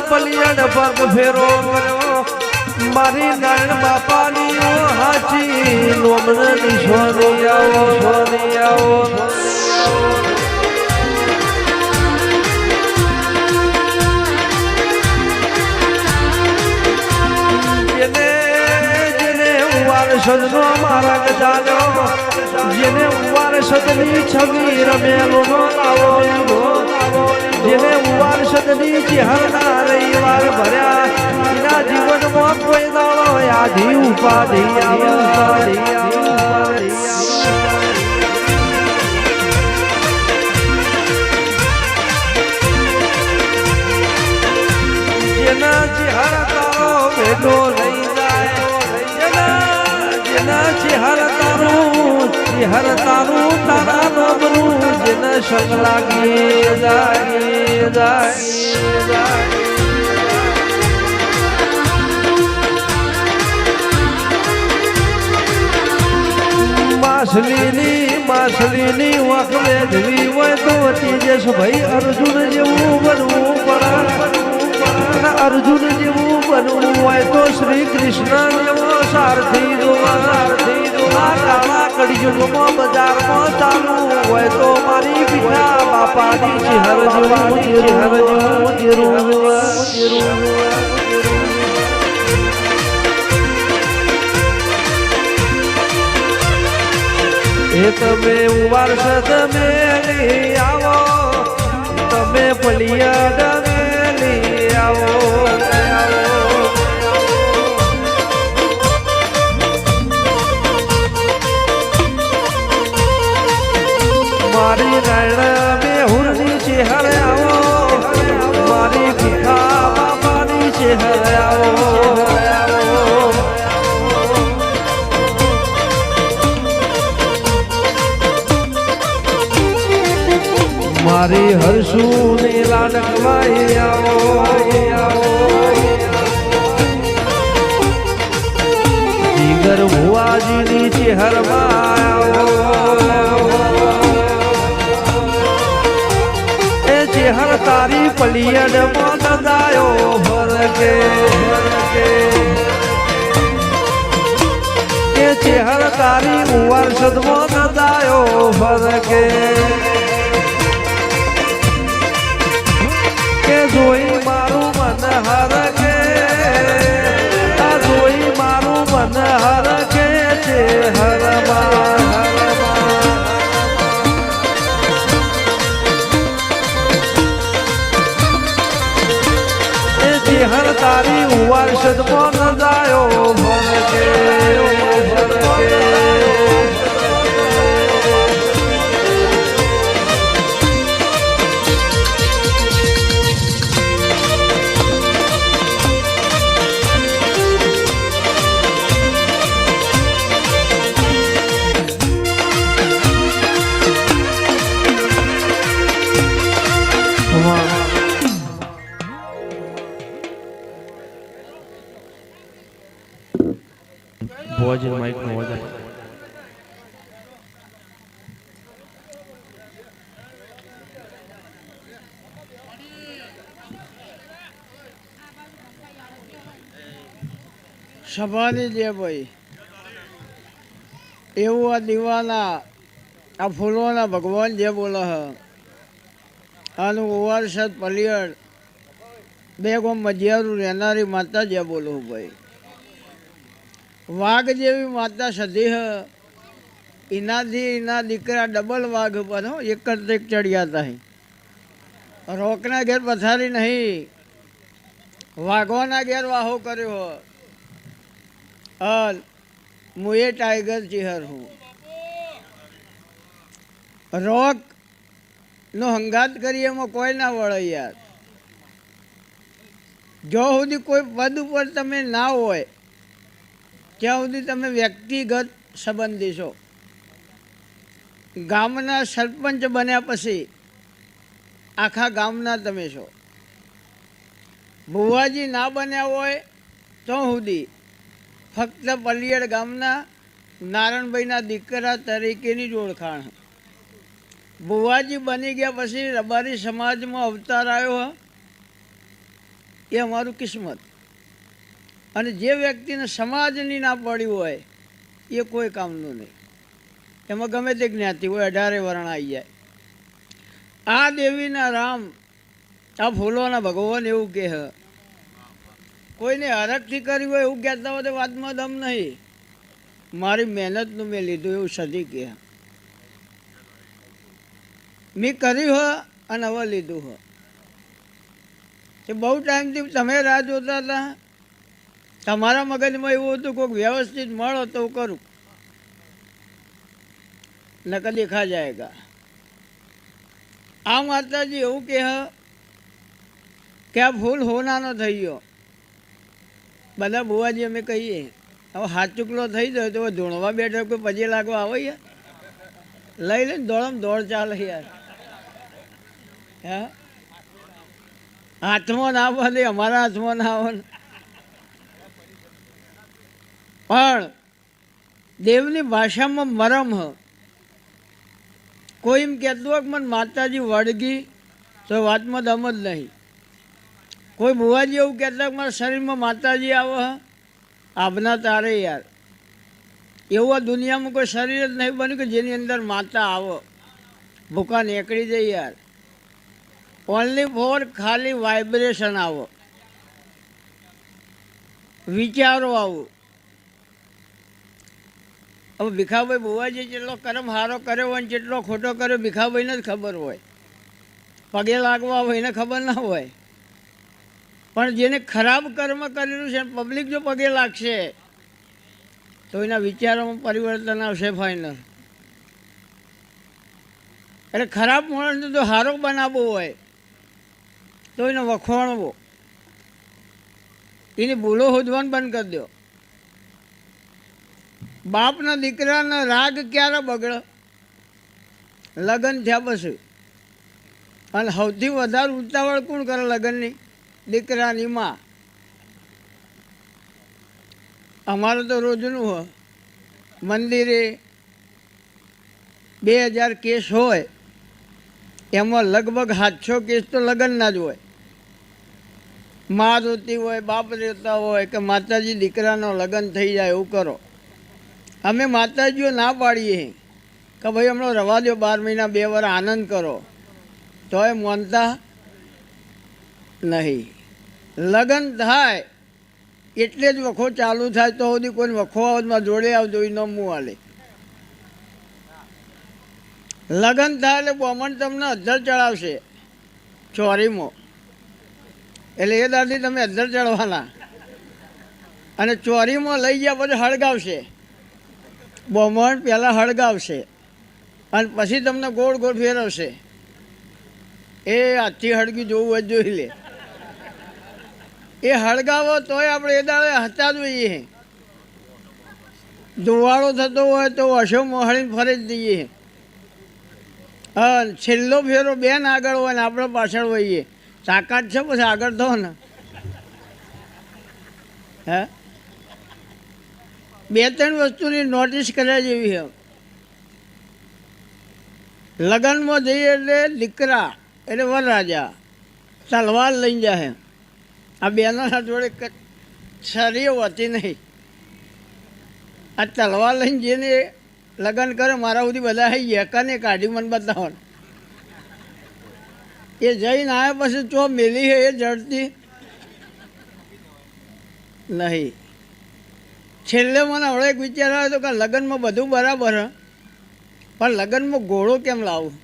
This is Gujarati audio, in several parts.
પલિયડ પગ ફેરો કર્યો મારી નારાયણ બાપાની હાચી લોમન નિશોની આવો સોની આવો સદનો મારા ગજાનો જેને ઉવાર સદની છબી રમેલો નો લાવો જેને ઉવાર સદની ચહેરા રવિવાર ભર્યા એના જીવનમાં કોઈ દાડો આધી ઉપાધિ જેના ચહેરા તારો ભેટો લઈ હર તારું તારા નોબરું જેને સંગ લાગી જાય માછલીની વખમે ધવી હોય તો તેજસ ભાઈ અર્જુન જેવું બનવું પડે અર્જુન જેવું બનવું હોય તો શ્રી કૃષ્ણ જેવો સારથી કાળા કડીયુગમાં બજારમાં ચાલુ હોય તો મારી બીજા બાપાની ચહેર એ તમે વારસદ મેલી આવો તમે પલિયડ મેલી આવો મારી નાયણ બેહુરની ચહેર આવો મારી ભીખા બાપાની ચહેર આવો મારી હરસુ ને લાડકવાઈ આવો જીગર ભુવાજીની ચહેરમાં આવો ચહેર તારી પલિયડ માં દાયો ભરકે કે ચહેર તારી ઉવાર સદમાં દાયો ભરકે કે જોઈ મારું મન હરકે આ જોઈ મારું મન હરકે ચહેરમાં હર તારી ઉવાર સદમાં ન જાયો ભરકે ભોજન માઇક નો અવાજ સભાની જે ભાઈ એવું આ દીવાના આ ફૂલોના ભગવાન જે બોલે હ આનું ઓવારસદ પલિયડ બે ગોમ મજિયારું રહેનારી માતા જે બોલું ભાઈ વાઘ જેવી માતા સધી હ એનાથી એના દીકરા ડબલ વાઘ પર એક જ એક ચડ્યા હતા રોકના ઘેર પથારી નહીં વાઘોના ઘેર વાહો કર્યો હલ હું એ ટાઈગર ચિહર હું રોક નો હંગાત કરીએ એમાં કોઈ ના વળે યાર જો સુધી કોઈ પદ ઉપર તમે ના હોય ત્યાં સુધી તમે વ્યક્તિગત સંબંધી છો ગામના સરપંચ બન્યા પછી આખા ગામના તમે છો ભુવાજી ના બન્યા હોય તો સુધી ફક્ત પલિયડ ગામના નારણભાઈના દીકરા તરીકેની જ ઓળખાણ ભુવાજી બની ગયા પછી રબારી સમાજમાં અવતાર આવ્યો એ અમારું કિસ્મત. અને જે વ્યક્તિને સમાજની ના પડી હોય એ કોઈ કામનું નહીં. એમાં ગમે તે જ્ઞાતિ હોય, 18 વર્ણ આવી જાય. આ દેવીના રામ, આ ફૂલોના ભગવાન એવું કહે. કોઈને હરખથી કર્યું હોય એવું કહેતા હોય તો વાતમાં દમ નહીં. મારી મહેનતનું મેં લીધું એવું સદી કહે. મેં કર્યું હો અને હવે લીધું હો. એ બહુ ટાઈમથી તમે રાહ જોતા હતા. તમારા મગજમાં એવું હતું કોઈક વ્યવસ્થિત મળો તો કરું, નકર દેખા જાયગા. આ માતાજી એવું કહે કે આ ફૂલ હોનાનો થઈ ગયો. બધા બુવાજી અમે કહીએ હવે હાથ ચૂકલો થઈ જાય તો ધૂણવા બેઠો કોઈ પજે લાગવા આવે યાર, લઈ લઈને દોડમ દોડ ચાલે યાર. હે હાથમાં ના આવે, અમારા હાથમાં ના આવે. પણ દેવની ભાષામાં મરમ હ. કોઈ એમ કહેતું હોય કે મને માતાજી વળગી તો વાતમાં દમ જ નહીં. કોઈ બુવાજી એવું કહેતા કે મારા શરીરમાં માતાજી આવે આભના તારે યાર. એવું આ દુનિયામાં કોઈ શરીર જ નહીં બન્યું કે જેની અંદર માતા આવો, ભૂકા નીકળી જાય યાર. ઓનલી ફોર ખાલી વાઇબ્રેશન આવો, વિચારો આવો. હવે ભીખાભાઈ બુવાજી જેટલો કર્મ સારો કર્યો હોય ને જેટલો ખોટો કર્યો ભીખાભાઈને જ ખબર હોય. પગે લાગવા હોય એને ખબર ના હોય. પણ જેને ખરાબ કર્મ કરેલું છે પબ્લિક જો પગે લાગશે તો એના વિચારોમાં પરિવર્તન આવશે ફાઇનલ. એટલે ખરાબ માણસને જો સારો બનાવવો હોય તો એને વખોણવો, એની ભૂલો શોધવાનું બંધ કરી દો. બાપના દીકરાના રાગ ક્યારે બગડે? લગ્ન થયા પછી. અને સૌથી વધારે ઉતાવળ કોણ કરે લગ્નની? દીકરાની માં. અમારે તો રોજનું હોય, મંદિરે 2000 કેસ હોય એમાં લગભગ 700 કેસ તો લગ્નના જ હોય. મા રોતી હોય, બાપ રોતા હોય કે માતાજી દીકરાનો લગ્ન થઈ જાય એવું કરો. અમે માતાજીઓ ના પાડીએ કે ભાઈ હમણાં રવા દો 12 મહિના 2 વાર આનંદ કરો, તો એ માનતા નહીં. લગ્ન થાય એટલે જ વખો ચાલુ થાય તો સુધી કોઈ વખો આવતમાં જોડે આવજો એ ન મું હાલે. લગ્ન થાય એટલે બ્રાહ્મણ તમને અધર ચડાવશે ચોરીમાં. એટલે એ દાદી તમે અધર ચડવાના અને ચોરીમાં લઈ ગયા પછી હળગાવશે. બ્રાહ્મણ પહેલાં હળગાવશે અને પછી તમને ગોળ ગોળ ફેરવશે. એ હાથથી હળગી જોવું હોય જોઈ લે. એ હળગાવો તોય આપણે એ દાડે હતા જોઈએ. ધુવાળો થતો હોય તો અશો મોહળીને ફરી જ દઈએ. હા, છેલ્લો ફેરો બેન આગળ હોય ને આપણે પાછળ હોઈએ. તાકાત છે પછી આગળ થો ને. હે 2-3 વસ્તુની નોટિસ કર્યા જેવી છે. લગ્નમાં જઈએ એટલે દીકરા એટલે વરરાજા તલવાર લઈને જાય. આ બેનોના જોડે છરીઓ હોતી નહીં. આ તલવાર લઈને જેને લગ્ન કરે મારા સુધી બધા આવી ગયા કને કાઢી મને બતાવો. એ જઈને આવ્યા પછી ચો મેલી છે એ જડતી નહીં. છેલ્લે મને હવડે એક વિચાર આવ્યો હતો કે લગ્નમાં બધું બરાબર હ, પણ લગ્નમાં ઘોડો કેમ લાવું?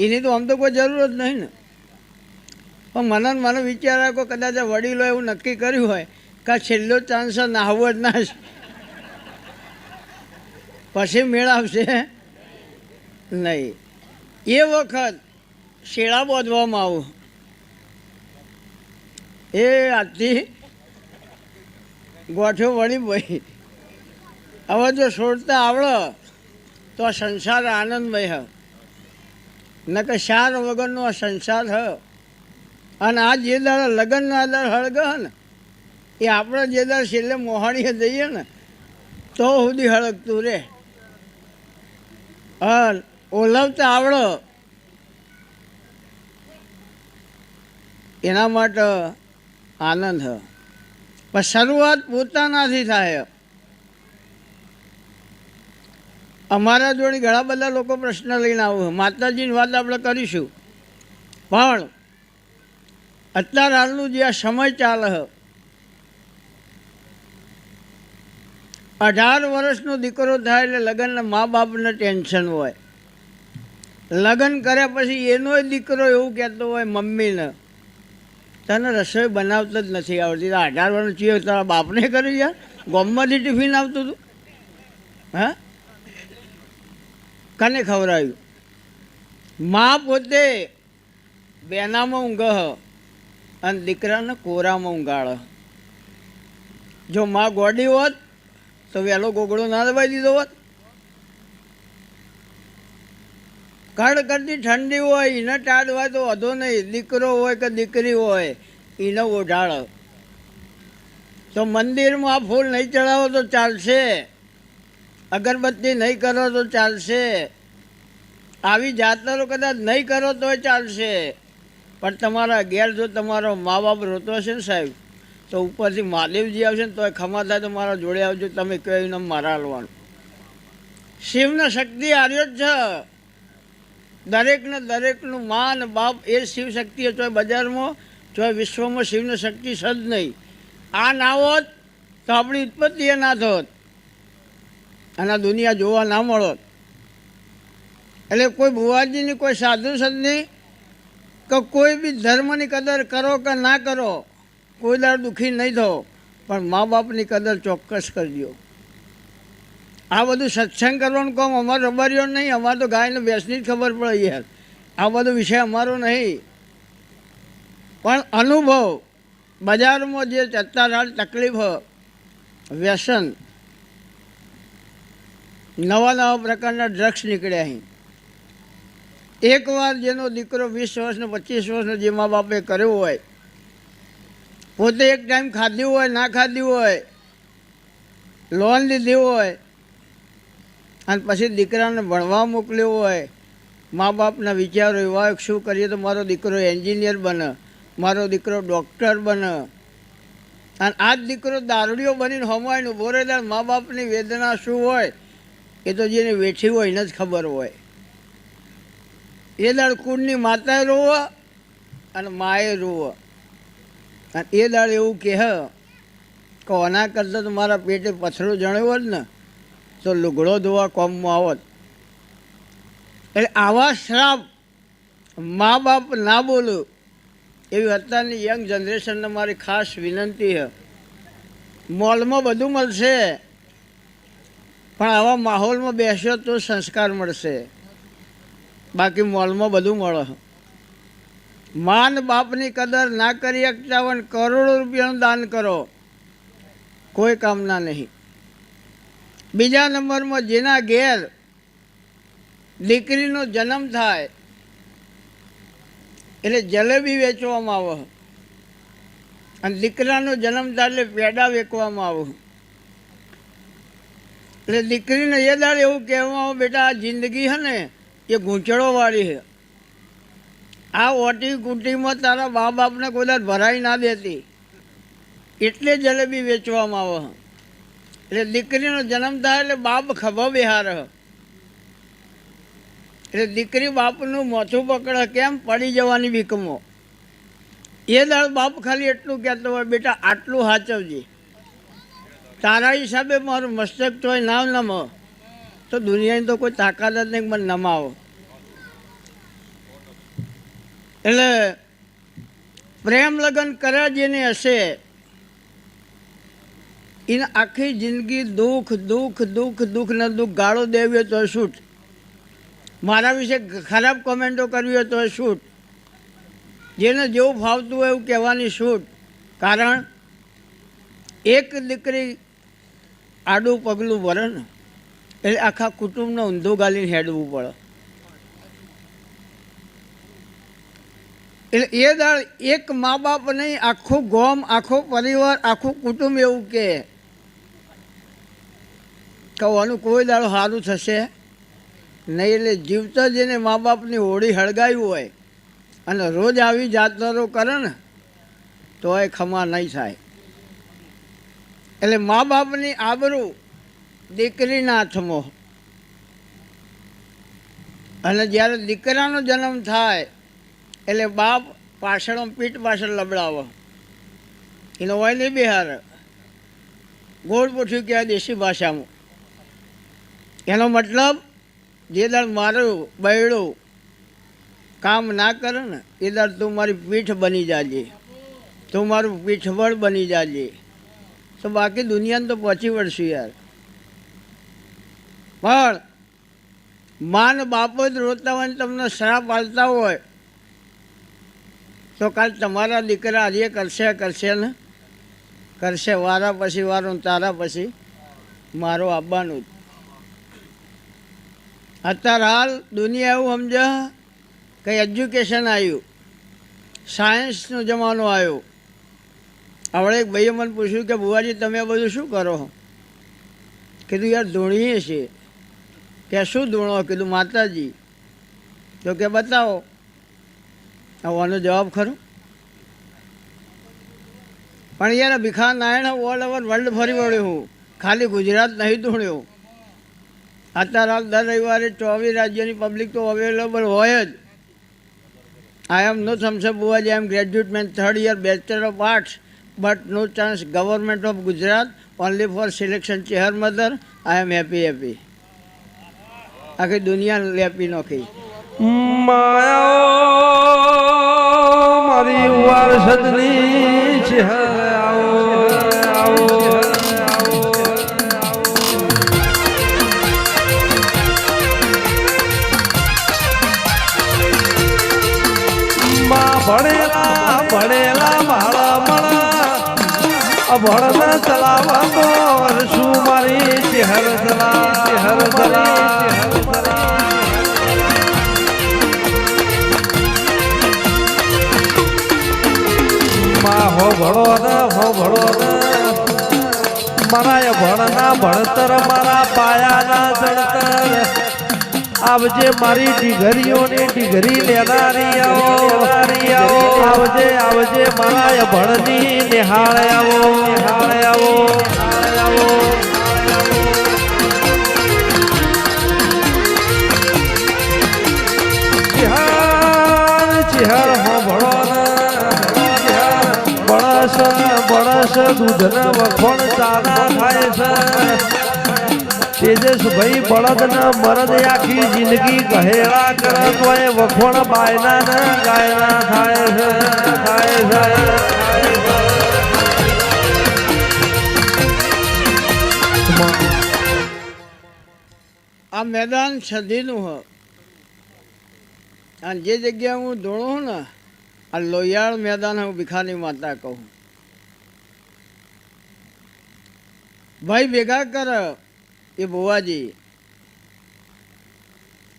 એની તો આમ તો કોઈ જરૂર જ નહીં ને. પણ મને વિચાર આવ્યો કે કદાચ વડીલો એવું નક્કી કર્યું હોય કે છેલ્લો ચાન્સ નાહવો જ ના પછી મેળવશે નહીં. એ વખત શેળા બાંધવામાં આવું. એ આજથી ગોઠો વળી ભાઈ હવે જો છોડતા આવડે તો આ સંસાર આનંદમય હ, ન કે શાર વગરનો આ સંસાર હ. અને આ જે દાડા લગ્નના આધાર હળગે ને એ આપણે જે દાડા છેલ્લે મોહાણીએ જઈએ ને તો સુધી હળગતું રહે. હા, ઓલવતા આવડે એના માટે આનંદ હ. પણ શરૂઆત પોતાનાથી થાય. અમારા જોડે ઘણા બધા લોકો પ્રશ્ન લઈને આવું, માતાજીની વાત આપણે કરીશું, પણ અત્યાર હાલનું જે આ સમય ચાલે હ, 18 વર્ષનો દીકરો થાય એટલે લગ્નના મા બાપને ટેન્શન હોય. લગ્ન કર્યા પછી એનોય દીકરો એવું કહેતો હોય મમ્મીને, તને રસોઈ બનાવતો જ નથી આવડતી. 18 વર્ષ છીએ તારા બાપને કર્યું યાર, ગામમાંથી ટિફિન આવતું હતું, હા કને ખવડાવ્યું? મા પોતે બેનામાં ઊંઘ અને દીકરાને કોરામાં ઊંઘાડે. જો મા ગોડી હોત તો વહેલો ગોગળો ના દબાઈ દીધો હોત. કડકડતી ઠંડી હોય એને ટાળવા તો વધો નહીં, દીકરો હોય કે દીકરી હોય એને ઓઢાડો. તો મંદિરમાં આ ફૂલ નહીં ચડાવો તો ચાલશે, અગરબત્તી નહીં કરો તો ચાલશે, આવી જાતરો કદાચ નહીં કરો તોય ચાલશે, પણ તમારા ઘેર જો તમારો મા બાપ રોતો હશે ને સાહેબ, તો ઉપરથી મહાદેવજી આવશે ને તોય ખમા થાય તો મારા જોડે આવજો, તમે કહો એને મારા હાલવાનું. શિવને શક્તિ હાર્યો જ છે. દરેકને દરેકનું મા ને બાપ એ શિવ શક્તિ ચોય બજારમાં ચોય વિશ્વમાં શિવને શક્તિ છે જ નહીં. આ ના હોત તો આપણી ઉત્પત્તિ એ ના થોત અને આ દુનિયા જોવા ના મળોત. એટલે કોઈ ભુવાજીની, કોઈ સાધુ સંતની કે કોઈ બી ધર્મની કદર કરો કે ના કરો, કોઈ દાડ દુઃખી નહીં થો, પણ મા બાપની કદર ચોક્કસ કરજો. આ બધું સત્સંગ કરવાનું કામ અમારો રબારીઓ નહીં, અમારે તો ગાયને ભેંસની જ ખબર પડે યાર, આ બધો વિષય અમારો નહીં. પણ અનુભવ, બજારમાં જે અત્યારે તકલીફ, વ્યસન, નવા નવા પ્રકારના ડ્રગ્સ નીકળ્યા અહીં. એકવાર જેનો દીકરો 20 વર્ષનો 25 વર્ષનો જે મા બાપે કર્યો હોય, પોતે એક ટાઈમ ખાધ્યું હોય ના ખાધ્યું હોય, લોન લીધી હોય અને પછી દીકરાને ભણવા મોકલ્યો હોય, મા બાપના વિચારો એવા શું કરીએ તો મારો દીકરો એન્જિનિયર બને, મારો દીકરો ડૉક્ટર બને, અને આ જ દીકરો દારૂડિયો બનીને હમાઈને ઉભો રહે ત્યારે મા બાપની વેદના શું હોય એ તો જેને વેઠી હોય એને જ ખબર હોય. એ દાડ કુળની માતાએ રોવે અને માએ રોવે, અને એ દાડ એવું કહે કે આના કરતાં તો મારા પેટે પથરો જણ્યો હોત ને તો લુગડો ધોવા કોમમાં આવત. એટલે આવા શ્રાપ મા બાપ ના બોલું એવી અત્યારની યંગ જનરેશનને મારી ખાસ વિનંતી છે. મોલમાં બધું મળશે, પણ આવા માહોલમાં બેસ્યો તો સંસ્કાર મળશે, બાકી મોલમાં બધું મળે. માન બાપની કદર ના કરી શકતા હોય, કરોડો રૂપિયાનું દાન કરો, કોઈ કામના નહીં. બીજા નંબરમાં જેના ઘેર દીકરીનો જન્મ થાય એટલે જલેબી વેચવામાં આવે, અને દીકરાનો જન્મ થાય એટલે પેડા વેચવામાં આવે. એટલે દીકરીને એ દાડે એવું કહેવામાં આવે, બેટા આ જિંદગી છે ને એ ગૂંચળોવાળી છે, આ ઓટી કુટીમાં તારા મા બાપને કોઈ દાડ ભરાઈ ના દેતી, એટલે જલેબી વેચવામાં આવે. એટલે દીકરીનો જન્મ થાય એટલે બાપ ખભા બિહાર, એટલે દીકરી બાપનું મોથું પકડે, કેમ? પડી જવાની બીકમાં. એ દાડ બાપ ખાલી એટલું કહેતો હોય, બેટા આટલું સાચવજે, તારા હિસાબે મારું મસ્તક તોય ના નમો તો દુનિયાની તો કોઈ તાકાત જ નહીં મને નમાવો. એટલે પ્રેમ લગ્ન કર્યા જેને હશે એને આખી જિંદગી દુઃખ દુઃખ દુઃખ દુઃખ ને દુઃખ ગાળો દેવી હોય તો છૂટ, મારા વિશે ખરાબ કોમેન્ટો કરવી હોય તો છૂટ, જેને જેવું ફાવતું હોય એવું કહેવાની છૂટ. કારણ એક દીકરી આડું પગલું ભરે ને એટલે આખા કુટુંબને ઊંધું ગાલીને હેડવું પડે. એટલે એ દાળ એક મા બાપ નહીં, આખું ગામ, આખો પરિવાર, આખું કુટુંબ એવું કે આનું કોઈ દાડો સારું થશે નહીં. એટલે જીવતા જેને મા બાપની હોળી હળગાવી હોય અને રોજ આવી જાતરો કરે ને તોય ખમા નહીં થાય. એટલે મા બાપની આબરૂ દીકરીના હાથમાં. અને જ્યારે દીકરાનો જન્મ થાય એટલે બાપ પાછળ પીઠ પાછળ લબડાવે, એનો હોય નહીં બિહાર ગોળ પૂછ્યું કે આ દેશી ભાષામાં. એનો મતલબ જે દાડ મારું બૈડું કામ ના કરે ને એ દાડ તું મારી પીઠ બની જાજે, તું મારું પીઠબળ બની જાજે, તો બાકી દુનિયાને તો પહોંચી વળશું યાર. પણ માન બાપ જ રોતા હોય ને તમને શ્રાપ આલતા હોય તો કાલ તમારા દીકરા આજે કરશે ને કરશે. વારા પછી વારું તારા પછી મારો આવવાનું જ. અત્યારે હાલ દુનિયા એવું સમજે કે એજ્યુકેશન આવ્યું, સાયન્સનો જમાનો આવ્યો. આપણે એક ભાઈએ મને પૂછ્યું કે બુવાજી તમે બધું શું કરો? કીધું યાર ધૂણીએ છીએ. કે શું ધૂણો? કીધું માતાજી. તો કે બતાવો. આનો જવાબ ખરો? પણ યાર Bhikha Narayan all over world ફરી વળ્યો હું, ખાલી ગુજરાત નહીં ધૂણ્યો. અત્યારે હાલ દર રવિવારે 24 રાજ્યની પબ્લિક તો અવેલેબલ હોય જ. I am no Thums Up બુવાજી, I am graduate man 3rd year bachelor of arts but no chance government of Gujarat only for selection Chehar mother. I am happy. આખી દુનિયા લેપી નાખી. માયા મારી વારસદની છે આવો ભણેલા ભણેલા માળા મળા ભણના ચલાવા કોર શું મારી ચહેર હો ભણો ને મારા ભણના ભણતર મારા પાયાના જણતર આવજે મારી ડીઘરીઓની ડીઘરી લેનારી આવો આવજે મારા ભણની નિહાળ આવો ચિહર હો ભણો બળસ દૂધના વખોણ ચાના થાય છે. તેજસભાઈ બળદના મરદ આખી જિંદગી કહેલા કરે તો એ વખોણ બાયના ને ગાયના થાય છે. આ મેદાન સદીનું હ. અને જે જગ્યાએ હું ધોણું ને આ લોહિયાળ મેદાન હું ભીખાની માતા કહું. ભાઈ ભેગા કર એ બુવાજી,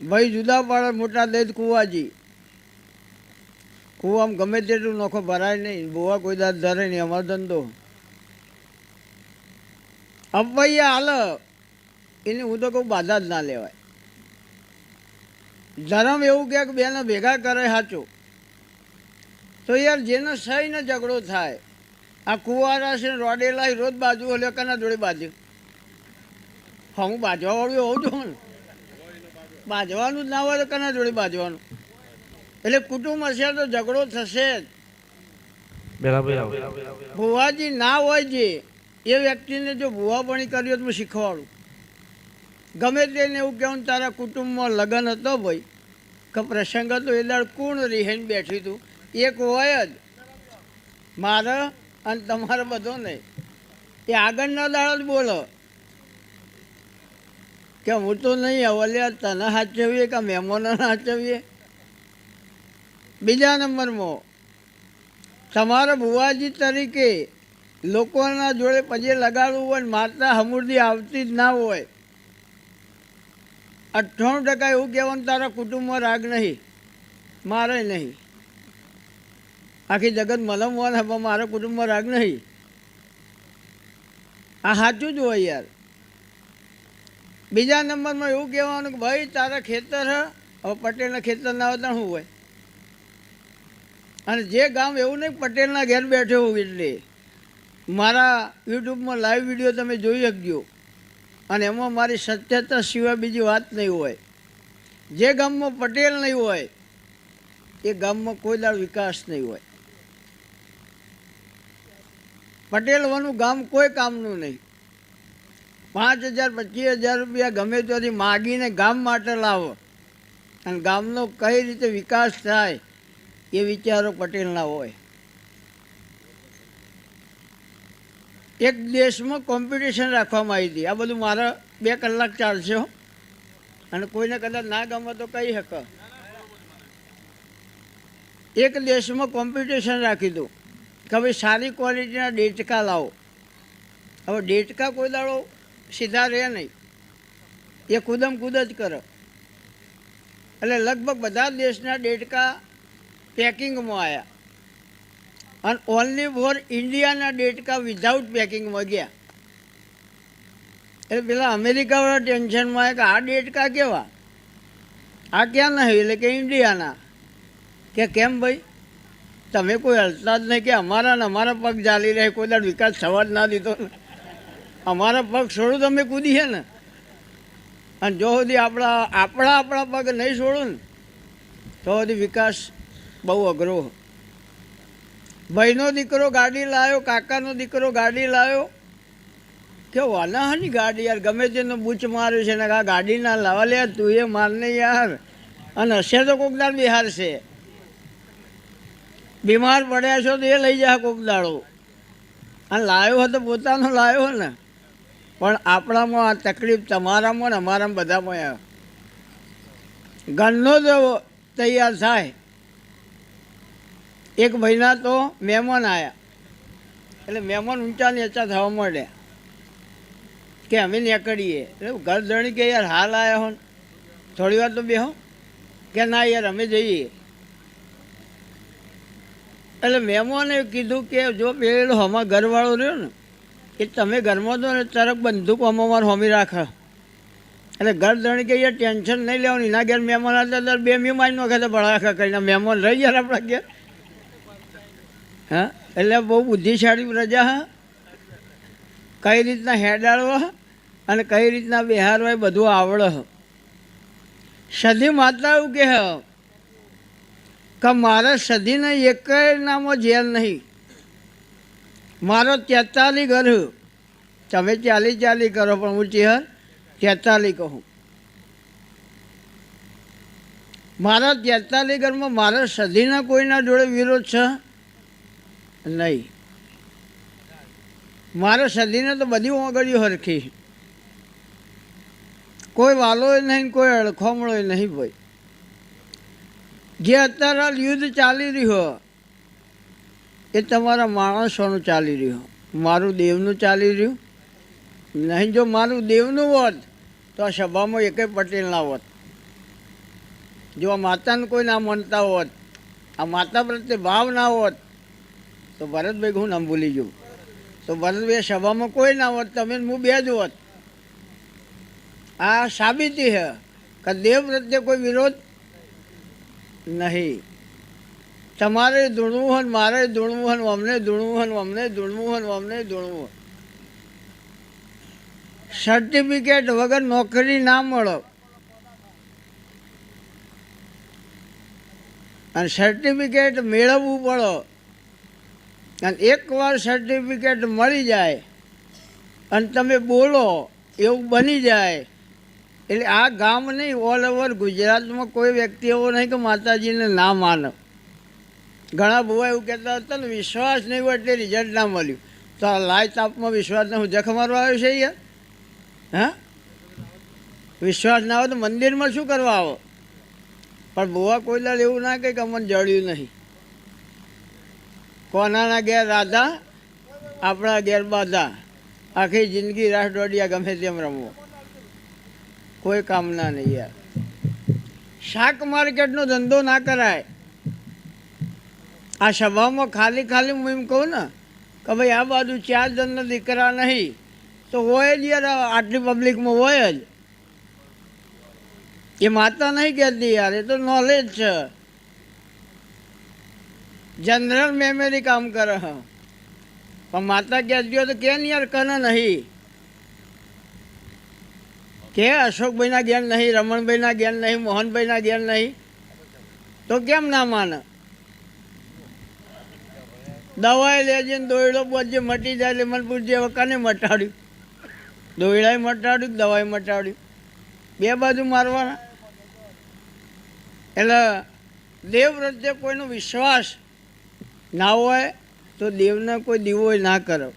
ભાઈ જુદા પાડે મોટા દે કુવાજી. કુવામાં ગમે તેટલું નોખો ભરાય નહીં, બુવા કોઈ દાદ ધરે નહીં. અમારો ધંધો અપૈયા હાલ એની હું તો કહું બાધા જ ના લેવાય. ધર્મ એવું કે બેને ભેગા કરે સાચું તો યાર જેનો સહી ને ઝઘડો થાય. આ કુવારા છે રોડેલા રોજ બાજુ ઓલે કના જોડે બાજુ હું બાજવા વાળું હોઉં છું ને, બાજવાનું જ ના હોય તો કના જોડે બાજવાનું. એટલે કુટુંબ હશે તો ઝઘડો થશે જ. ભુવાજી ના હોય જે એ વ્યક્તિને જો ભુવાપણી કર્યો તો હું શીખવાડું. ગમે તેને એવું કહેવું તારા કુટુંબમાં લગ્ન હતો ભાઈ કે પ્રસંગ હતો એ દાડ કોણ રીહીને બેઠી તું? એક હોય જ મારે અને તમારે બધો નહીં. એ આગળના દાડ જ બોલો કે હું તો નહીં અવલ્યા તને સાચવીએ કે મહેમાનોને સાચવીએ. બીજા નંબરમાં તમારા ભુવાજી તરીકે લોકોના જોડે પજે લગાડવું હોય ને માતા હમુરદી આવતી જ ના હોય. 98% એવું કહેવાનું તારા કુટુંબમાં રાગ નહીં, મારે નહીં. આખી જગત મલમ હોય પણ મારા કુટુંબમાં રાગ નહીં. આ સાચું જ હોય યાર. બીજા નંબરમાં એવું કહેવાનું કે ભાઈ તારા ખેતર હવે પટેલના ખેતર ના હોય તો શું હોય? અને જે ગામ એવું નહીં પટેલના ઘેર બેઠો હોઉં એટલે મારા યુટ્યુબમાં લાઈવ વિડીયો તમે જોઈ શકજો અને એમાં મારી સત્યતા સિવાય બીજી વાત નહીં હોય. જે ગામમાં પટેલ નહીં હોય એ ગામમાં કોઈ દાડ વિકાસ નહીં હોય. પટેલ હોવાનું ગામ કોઈ કામનું નહીં. 5,000 25,000 રૂપિયા ગમે ત્યાંથી માગીને ગામ માટે લાવો અને ગામનો કઈ રીતે વિકાસ થાય એ વિચારો પટેલના હોય. એક દેશમાં કોમ્પિટિશન રાખવામાં આવી હતી. આ બધું મારા 2 કલાક ચાલશે હો. અને કોઈને કદાચ ના ગમે તો કહી શકે. એક દેશમાં કોમ્પિટિશન રાખી દઉં કે ભાઈ સારી ક્વોલિટીના ડેટકા લાવો. હવે ડેટકા કોઈ દાડો સીધા રહે નહીં, એ કૂદમ કૂદ જ કરે. એટલે લગભગ બધા દેશના ડેટકા પેકિંગમાં આવ્યા અને ઓનલી ફોર ઇન્ડિયાના ડેટકા વિધાઉટ પેકિંગમાં ગયા. એટલે પેલા અમેરિકાવાળા ટેન્શનમાં આવ્યા કે આ ડેટકા કેવા, આ ક્યાં નહીં, એટલે કે ઇન્ડિયાના. કે કેમ ભાઈ, તમે કોઈ હલતા જ નહીં કે અમારા ને અમારા પગ ચાલી રહે, કોઈ દાડ વિકાસ થવા જ ના દીધો ને. અમારા પગ છોડું તમે કૂદીએ ને, અને જો સુધી આપણા પગ નહીં છોડું ને તો સુધી વિકાસ બહુ અઘરો. ભાઈનો દીકરો ગાડી લાવ્યો, કાકાનો દીકરો ગાડી લાવ્યો, કે વાનાની ગાડી યાર, ગમે તેનો બૂચ માર્યો છે ને આ ગાડી ના લાવા લે, તું એ મારને યાર. અને હશે તો કોક દાડ બિહાર છે, બીમાર પડ્યા છો તો એ લઈ જાય કોક દાડો. અને લાવ્યો હતો પોતાનો લાવ્યો ને, પણ આપણામાં આ તકલીફ તમારામાં ને અમારામાં બધામાં આવે. ઘરનો જો તૈયાર થાય. એક મહિના તો મહેમાન આવ્યા, એટલે મહેમાન ઊંચા નીચા થવા માંડ્યા કે અમે નીકળીએ. એટલે ઘર ધણી કે યાર હાલ આવ્યા હો, થોડી વાર તો બેહો, કે ના યાર અમે જઈએ. એટલે મહેમાને કીધું કે જો પેલો હમા ઘરવાળો રહ્યો ને એ તમે ઘરમાં તો ને તરફ બંદૂક અમાર હોમી રાખે. એટલે ઘર ધણી કે યાર ટેન્શન નહીં લેવાનું, એના ઘેર મહેમાન હતા ત્યારે 2 મીમાઈ નોખે ભળાખા કરીને મહેમાન રહી ગયા આપણા ઘેર. હા, એટલે બહુ બુદ્ધિશાળી પ્રજા. હા, કઈ રીતના હેડાડવા અને કઈ રીતના બિહારવા એ બધું આવડે. સધી માતા એવું કે મારા સધીને એક નામાં ઝેર નહીં. મારો 43 ઘર, તમે 40 કરો પણ હું ચેહર 43 કહું. મારા 43 ઘરમાં મારા સધીના કોઈના જોડે વિરોધ છે નહીં. મારા સધીને તો બધી ઓગળીઓ હરખી, કોઈ વાલોય નહીં, કોઈ અડખોમળોય નહીં. ભાઈ જે અત્યારે યુદ્ધ ચાલી રહ્યો એ તમારા માણસોનું ચાલી રહ્યું, મારું દેવનું ચાલી રહ્યું નહીં. જો મારું દેવનું હોત તો આ સભામાં એકેય પટેલ ના હોત. જો આ માતાને કોઈ ના માનતા હોત, આ માતા પ્રત્યે ભાવ ના હોત તો ભરતભાઈ હું નામ ભૂલી ગયું, તો ભરતભાઈ સભામાં કોઈ ના હોત, તમે હું 2 જ હોત. આ સાબિતી છે કે દેવ પ્રત્યે કોઈ વિરોધ નહીં. તમારે ધૂણવું હોય, મારે ધૂણવું હોય, અમને ધૂણવું હોય, અમને ધૂણવું હોય, અમને ધૂણવું. સર્ટિફિકેટ વગર નોકરી ના મળે. અને સર્ટિફિકેટ મેળવવું પડે. અને એકવાર સર્ટિફિકેટ મળી જાય અને તમે બોલો એવું બની જાય. એટલે આ ગામ નહીં, ઓલ ઓવર ગુજરાતમાં કોઈ વ્યક્તિ એવો નહીં કે માતાજીને ના માને. ઘણા ભૂવા એવું કહેતા હતા ને વિશ્વાસ નહીં હોય એટલે રિઝલ્ટ ના મળ્યું. તો આ લાય તાપમાં વિશ્વાસને હું જખ મારવા આવ્યો છે યાર? હા, વિશ્વાસ ના હોય તો મંદિરમાં શું કરવા આવો? પણ ભૂવા કોઈ દાડ એવું ના કહે કે અમને જડ્યું નહીં. કોનાના ઘેર રાધા, આપણા ઘેર બાધા. આખી જિંદગી રાસ દોડિયા ગમે તેમ રમવો, કોઈ કામના નહીં યાર. શાક માર્કેટનો ધંધો ના કરાય. આ સભામાં ખાલી હું એમ કહું ને કે ભાઈ આ બાજુ 4 જણના દીકરા નહીં તો હોય જ યાર, આટલી પબ્લિકમાં હોય જ. એ માતા નહીં કહેતી યાર, એ તો નોલેજ છે. જનરલ મેમરી કામ કરે હ પણ માતા કહેતી હોય તો કે યાર કને નહીં કે અશોકભાઈના જ્ઞાન નહીં, રમણભાઈના જ્ઞાન નહીં, મોહનભાઈના જ્ઞાન નહીં, તો કેમ ના માને? દવાઈ લેજે ને દોયડો બોજે મટી જાય એટલે મને પૂછજે હવે કને મટાડ્યું? દોયડાએ મટાડ્યું, દવાઈ મટાડ્યું, બે બાજુ મારવાના. એટલે દેવ પ્રત્યે કોઈનો વિશ્વાસ ના હોય તો દેવને કોઈ દીવો ના કરો.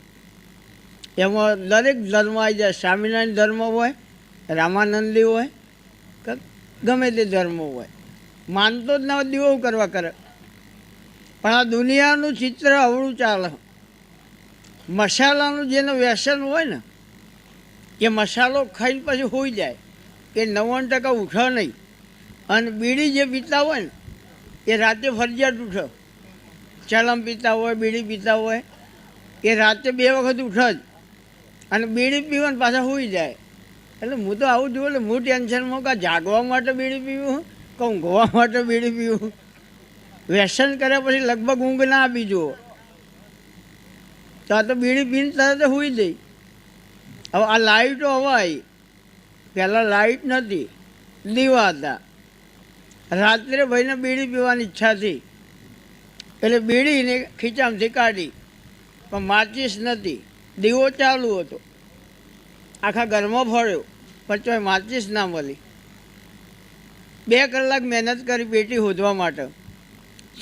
એમાં દરેક ધર્મ આવી જાય. સ્વામિનારાયણ ધર્મ હોય, રામાનંદી હોય કે ગમે તે ધર્મ હોય, માનતો જ ના દીવો કરવા કરે. પણ આ દુનિયાનું ચિત્ર અવળું ચાલે. મસાલાનું જેનું વ્યસન હોય ને એ મસાલો ખાઈને પછી હોઈ જાય એ 90% ઉઠે નહીં. અને બીડી જે પીતા હોય ને એ રાતે ફરજિયાત ઉઠે. ચલમ પીતા હોય, બીડી પીતા હોય એ રાતે 2 વખત ઉઠે જ. અને બીડી પીવાને પાછા હોઈ જાય. એટલે હું તો આવું જોઉં એટલે હું ટેન્શનમાં કે જાગવા માટે બીડી પીવું કે ઊંઘવા માટે બીડી પીવું. વ્યસન કર્યા પછી લગભગ ઊંઘ ના આપી જુઓ તો આ તો બીડી પીને તરત હોઈ જઈ. હવે આ લાઇટો હવે આવી. પહેલાં લાઇટ નથી, દીવા હતા. રાત્રે ભાઈને બીડી પીવાની ઈચ્છા થઈ એટલે બીડીને ખીચામાંથી કાઢી પણ માચીસ નથી, દીવો ચાલુ હતો. આખા ઘરમાં ફર્યો પણ તોય માચીસ ના મળી. 2 કલાક મહેનત કરી પેટી શોધવા માટે.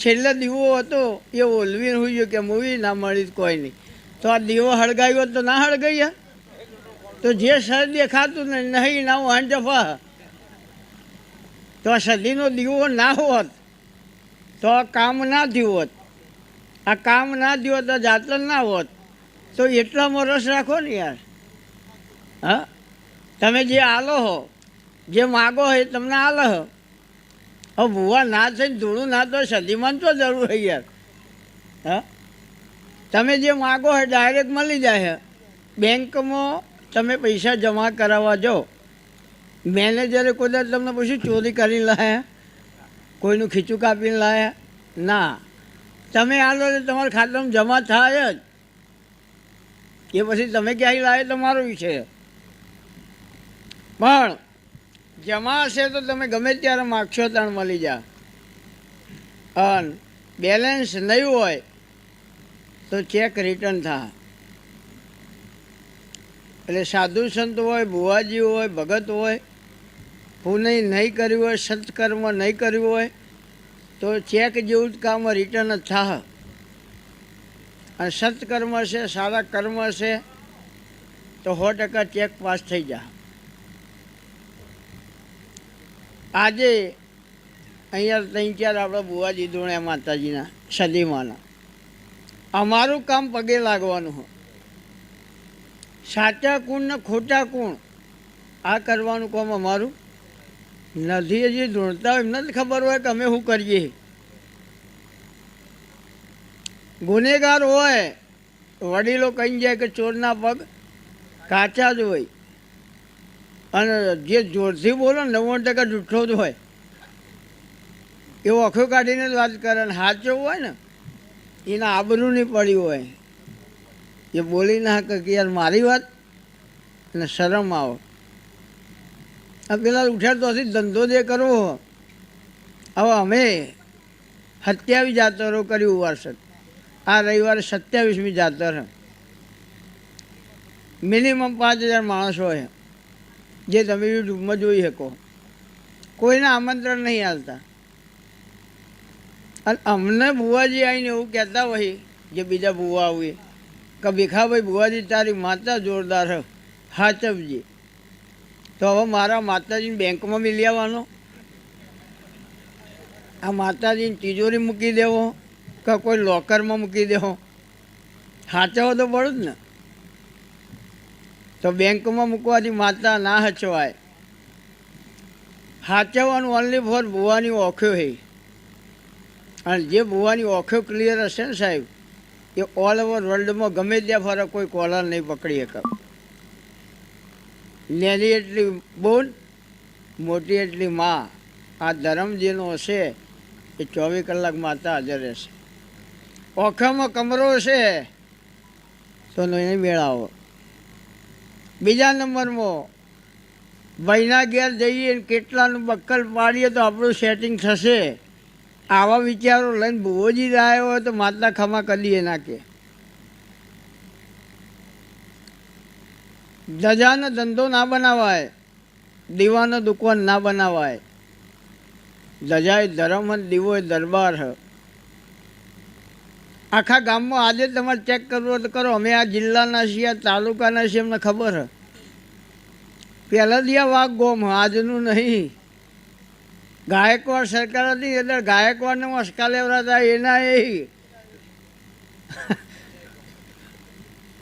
છેલ્લે દીવો હતો એ ઓલવીને હોઈ ગયો કે મૂવી ના મળી કોઈ નહીં. તો આ દીવો હળગાવ્યો તો ના હળગાવ્યા તો જે સર દેખાતું નહીં ના હું જફા. તો આ સદીનો દીવો ના હોત તો આ કામ ના થયું હોત. આ કામ ના થયું તો જાતર ના હોત. તો એટલામાં રસ રાખો ને યાર. હા, તમે જે આલો હો, જે માગો હો એ તમને આલો હો. હવે ભૂવા ના થઈને ધૂળું ના તો સદીમાં તો જરૂર હોય યાર. હા, તમે જે માગો હોય ડાયરેક્ટ મળી જાય. બેંકમાં તમે પૈસા જમા કરાવવા જાઓ, મેનેજરે કોઈ તમને પૂછ્યું ચોરી કરીને લાયા, કોઈનું ખીચું કાપીને લાયા? ના. તમે આલો એટલે તમારા ખાતામાં જમા થાય જ. એ પછી તમે ક્યાંય લાવે તમારો વિષય. પણ જમા હશે તો તમે ગમે ત્યારે માગશો ત્યારે મળી જા. અને બેલેન્સ નહીં હોય તો ચેક રિટર્ન થાય. એટલે સાધુ સંત હોય, ભુવાજી હોય, ભગત હોય, પુણ્ય નહીં કર્યું હોય, સત્કર્મ નહીં કર્યું હોય તો ચેક જેવું જ કામ રિટર્ન જ થાય. અને સત્કર્મ છે, સારા કર્મ છે તો 100% ચેક પાસ થઈ જાય. આજે અહીંયા 3-4 આપણા ભુવાજી ધોણ્યા માતાજીના સદીમાના. અમારું કામ પગે લાગવાનું હોય. સાચા કુણ ને ખોટા કુણ આ કરવાનું કામ અમારું નથી. હજી ધૂણતા હોય એમને જ ખબર હોય કે અમે શું કરીએ. ગુનેગાર હોય વડીલો કહી જાય કે ચોરના પગ કાચા જ હોય. અને જે જોરથી બોલો 90% જૂઠો જ હોય. એવો આંખો કાઢીને જ વાત કરે. ને સાચો હોય ને એના આબરૂ નહીં પડી હોય. એ બોલી ના કે યાર મારી વાત અને શરમ આવો. આ પેલા ઉઠ્યા તો ધંધો જે કરવો. હવે અમે 27 જાતરો કર્યું વર્ષ. આ રવિવારે 27મી જાતર. મિનિમમ 5000 માણસો હોય જે તમે યુટ્યુબમાં જોઈ શકો. કોઈને આમંત્રણ નહીં આવતા. અને અમને ભુવાજી આવીને એવું કહેતા હોય જે બીજા ભુવા આવીએ કે ભીખાભાઈ ભુવાજી તારી માતા જોરદાર હ, હાચવજી. તો હવે મારા માતાજીને બેંકમાં મિલી આવવાનો, આ માતાજીની તિજોરી મૂકી દેવો કે કોઈ લોકરમાં મૂકી દેવો? હાચવો તો પડે જ ને. તો બેંકમાં મૂકવાથી માતા ના હચવાય. હાચવવાનું ઓનલી ફોર ભુવાની ઓખ્યો હે. અને જે ભુવાની ઓખ્યો ક્લિયર હશે ને સાહેબ એ ઓલ ઓવર વર્લ્ડમાં ગમે ત્યાં ફરે કોઈ કોલર નહીં પકડી શકે. નેની એટલી બોન, મોટી એટલી માં. આ ધર્મ જેનો હશે એ 24 કલાક માતા હાજર રહેશે. ઓખામાં કમરો છે તો એને મેળાવો. બીજા નંબરમાં ભાઈના ઘેર જઈએ ને કેટલાનું બક્કલ પાડીએ તો આપણું સેટિંગ થશે. આવા વિચારો લઈને ભુવોજી આવ્યો હોય તો માતા ખમા કરીએ નાખે. ધજાનો ધંધો ના બનાવાય, દીવાનો દુકાન ના બનાવાય. ધજા એ ધર્મ અને દીવો એ દરબાર હ. આખા ગામમાં આજે તમારે ચેક કરવું હોય તો કરો. અમે આ જિલ્લાના છીએ, આ તાલુકાના છીએ, અમને ખબર હ. પહેલા દિયા વાઘ ગોમ આજનું નહીં. ગાયકવાડ સરકાર હતી એટલે ગાયકવાડને મસ્કા લેવડાતા એના એ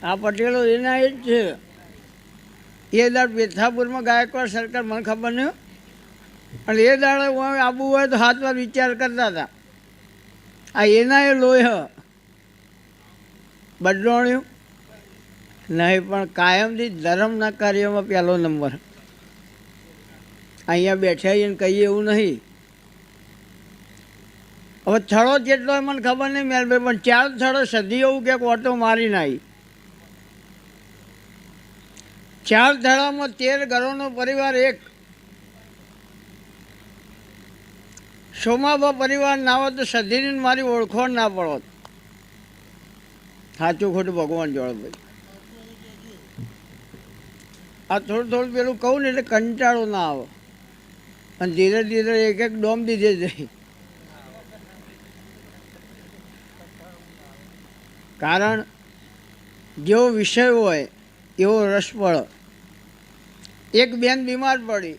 આ પટેલો એના એ જ છે. એ દાડ બેથાપુરમાં ગાયકવાડ સરકાર મને ખબર નહીં. અને એ દાડે આવવું હોય તો 7 વાર વિચાર કરતા હતા. આ એના એ લોહી બદલોણ્યું નહીં, પણ કાયમથી ધર્મના કાર્યમાં પહેલો નંબર. અહીંયા બેઠા એને કહીએ એવું નહીં. હવે થળો જેટલો હોય મને ખબર નહીં મેલભાઈ, પણ 4 થળો સધી એવું ક્યાંક ઓટો મારી નાખી. 4 થળામાં 13 ઘરોનો પરિવાર. એક સોમાબા પરિવાર ના હોય તો સધીને મારી ઓળખોણ ના પડો. સાચું ખોટું ભગવાન જોડે ભાઈ. આ થોડું પેલું કહું ને એટલે કંટાળો ના આવે. અને ધીરે ધીરે એક એક ડોમ દીધે જાય. કારણ જેવો વિષય હોય એવો રસ પડે. એક બેન બીમાર પડી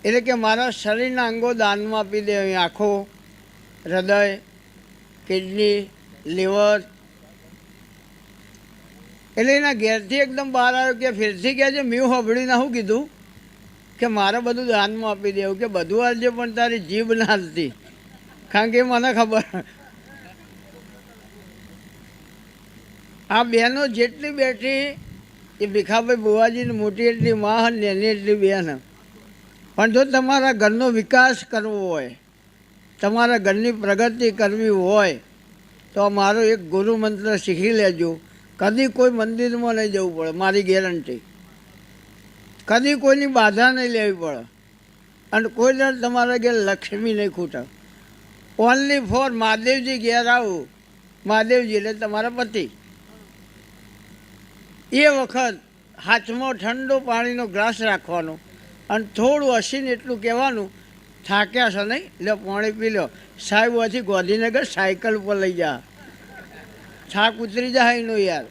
એટલે કે મારા શરીરના અંગો દાનમાં આપી દે. આંખો, હૃદય, કિડની, લીવર. એટલે એના ઘેરથી એકદમ બહાર આવ્યો કે ફેરથી કહે છે મેં સાંભળીને શું કીધું કે મારે બધું દાનમાં આપી દેવું. કે બધું આવજે પણ તારી જીભ ના હાલતી. કારણ કે મને ખબર આ બહેનો જેટલી બેઠી એ ભીખાભાઈ બુવાજીની મોટી એટલી માં ને એની એટલી બેન. પણ જો તમારા ઘરનો વિકાસ કરવો હોય, તમારા ઘરની પ્રગતિ કરવી હોય તો મારો એક ગુરુ મંત્ર શીખી લેજો. કદી કોઈ મંદિરમાં નહીં જવું પડે, મારી ગેરંટી. કદી કોઈની બાધા નહીં લેવી પડે. અને કોઈ દર તમારા ઘેર લક્ષ્મી નહીં ખૂટે. ઓનલી ફોર મહાદેવજી ઘેર આવું. મહાદેવજી એટલે તમારા પતિ. એ વખત હાથમાં ઠંડો પાણીનો ગ્લાસ રાખવાનો અને થોડું હસીને એટલું કહેવાનું, થાક્યા છો નહીં એટલે પાણી પી લો. સાહેબ હોથી ગાંધીનગર સાયકલ ઉપર લઈ જા, થાક ઉતરી જાય એનો. યાર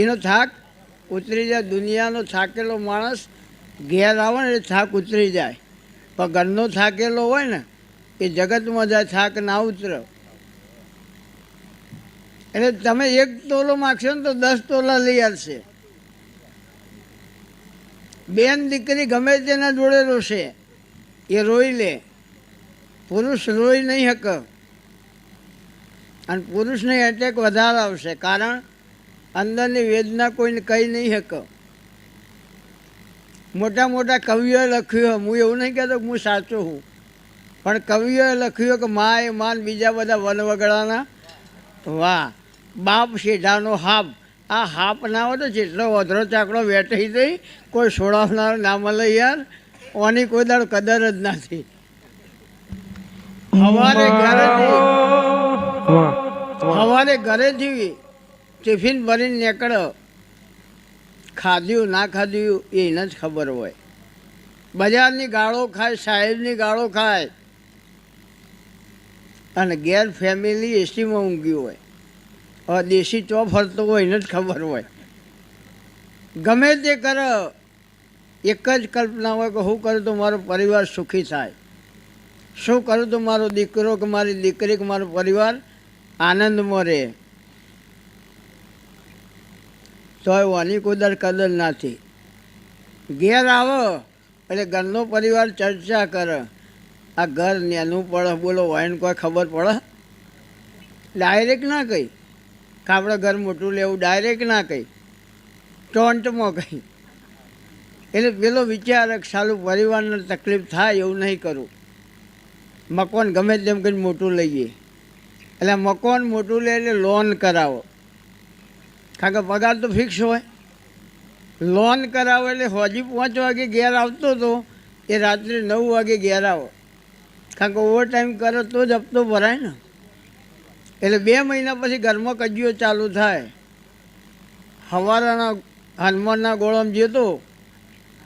એનો થાક ઉતરી જાય. દુનિયાનો થાકેલો માણસ ઘેર આવે ને એટલે થાક ઉતરી જાય. પણ ઘરનો થાકેલો હોય ને એ જગતમાં જાય, થાક ના ઉતરે. એટલે તમે 1 તોલો માગશો ને તો 10 તોલા લઈ આવશે. બેન દીકરી ગમે તેના જોડે રોશે, એ રોઈ લે. પુરુષ રોઈ નહીં શકે. અને પુરુષને એટેક વધારે આવશે. કારણ અંદરની વેદના કોઈને કહી નહીં શકે. મોટા મોટા કવિઓએ લખ્યું. હું એવું નહીં કહેતો કે હું સાચો છું, પણ કવિઓએ લખ્યું કે મા એ માન બીજા બધા વનવગડાના વાહ, બાપ શેઢાનો હાપ. આ હાપ ના હોય તો જેટલો વધરો ચાકડો વેઠી દઈ કોઈ છોડાવનાર ના મળે. યાર ઓની કોઈ દાડ કદર જ નથી. સવારે ઘરેથી ટિફિન ભરીને નીકળો, ખાધ્યું ના ખાધ્યું એને જ ખબર હોય. બજારની ગાળો ખાય, સાહેબની ગાળો ખાય, અને ઘેર ફેમિલી એસીમાં ઊંઘ્યું હોય. હવે દેશી ચો ફરતો હોય એને જ ખબર હોય. ગમે તે કરે એક જ કલ્પના હોય કે હું કરું તો મારો પરિવાર સુખી થાય, શું કરું તો મારો દીકરો કે મારી દીકરી કે મારો પરિવાર આનંદમાં રહે. તો આની કોઈ દર કદર નથી. ઘેર આવો એટલે ઘરનો પરિવાર ચર્ચા કરે. આ ઘર નેનું પડે બોલો હોય ને કોઈ ખબર પડે? ડાયરેક્ટ ના કહી કે આપણે ઘર મોટું લેવું, ડાયરેક્ટ ના કહી, ટોન્ટમાં કહી. એટલે પેલો વિચાર સાલું પરિવારને તકલીફ થાય એવું નહીં કરું. મકાન ગમે તેમ કરીને મોટું લઈએ, એટલે મકાન મોટું લે એટલે લોન કરાવો, કારણ કે પગાર તો ફિક્સ હોય. લોન કરાવો એટલે હજી 5 વાગે ઘેર આવતો હતો એ રાત્રે 9 વાગે ઘેર આવો, કારણ કે ઓવર ટાઈમ કરે તો જ હપ્તો ભરાય ને. એટલે 2 મહિના પછી ઘરમાં કજિયો ચાલુ થાય. સવારના હનુમાનના ગોળામાં જતો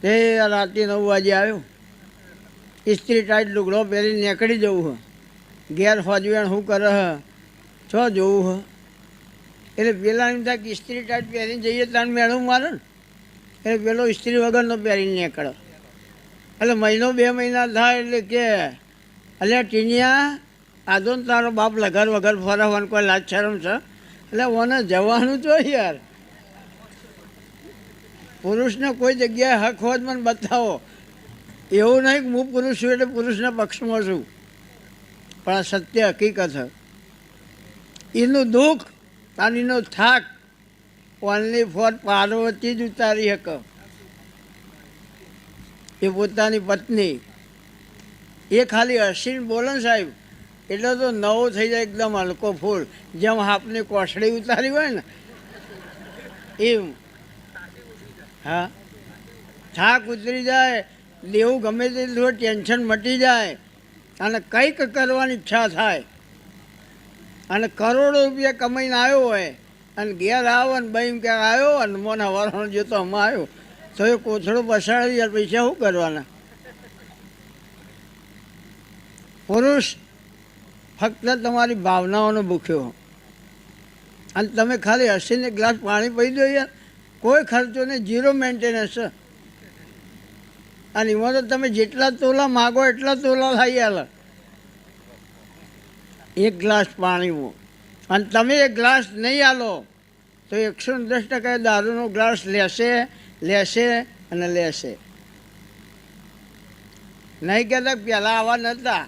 તે રાતે 9 વાગે આવ્યો, ઇસ્ત્રી ટાઈટ લુગડો પહેરીને નીકળી જવું હ, ઘેર ફોજવેણ શું કરે હ છો જોવું હ. એટલે પેલા એમ થાય કે ઇસ્ત્રી ટાઈટ પહેરીને જઈએ તાણ મેળું મારે ને, એટલે પેલો ઇસ્ત્રી વગરનો પહેરીને નીકળે. એટલે 1-2 મહિના થાય એટલે કે અલ્યા ટીનિયા આદો ને તારો બાપ લગર વગર ફરવાનું કોઈ લાજ શરમ છે, એટલે ઓને જવાનું તો યાર. પુરુષને કોઈ જગ્યાએ હક હોય મને બતાવો, એવું નહીં કે હું પુરુષ છું એટલે પુરુષના પક્ષમાં છું, પણ આ સત્ય હકીકત છે. એનું દુઃખ અને એનો થાક ઓનલી ફોર પાર્વતી જ ઉતારી શકે. એ પોતાની પત્ની એ ખાલી હસીને બોલે ને સાહેબ એટલે તો નવો થઈ જાય, એકદમ હલકો ફૂલ, જેમ હાપની કોસડી ઉતારી હોય ને એમ. હા, થાક ઉતરી જાય, દેવું ગમે તે થોડું ટેન્શન મટી જાય અને કંઈક કરવાની ઈચ્છા થાય. અને કરોડો રૂપિયા કમાઈને આવ્યો હોય અને ઘેર આવો ને ભાઈ ક્યાંક આવ્યો અને મને હવારનો જોતો હમણાં આવ્યો તો એ કોથળો પસાડી યાર, પૈસા શું કરવાના. પુરુષ ફક્ત તમારી ભાવનાઓનો ભૂખ્યો, અને તમે ખાલી હસીને ગ્લાસ પાણી પી દો યાર, કોઈ ખર્ચો નહીં, 0 મેન્ટેનન્સ છે. અને એમાં તો તમે જેટલા તોલા માગો એટલા તોલા થઈ આલે એક ગ્લાસ પાણીમાં. અને તમે એક ગ્લાસ નહીં આલો તો 110% દારૂનો ગ્લાસ લેશે લેશે અને લેશે. નહીં કહેતા પહેલાં આવા નહોતા,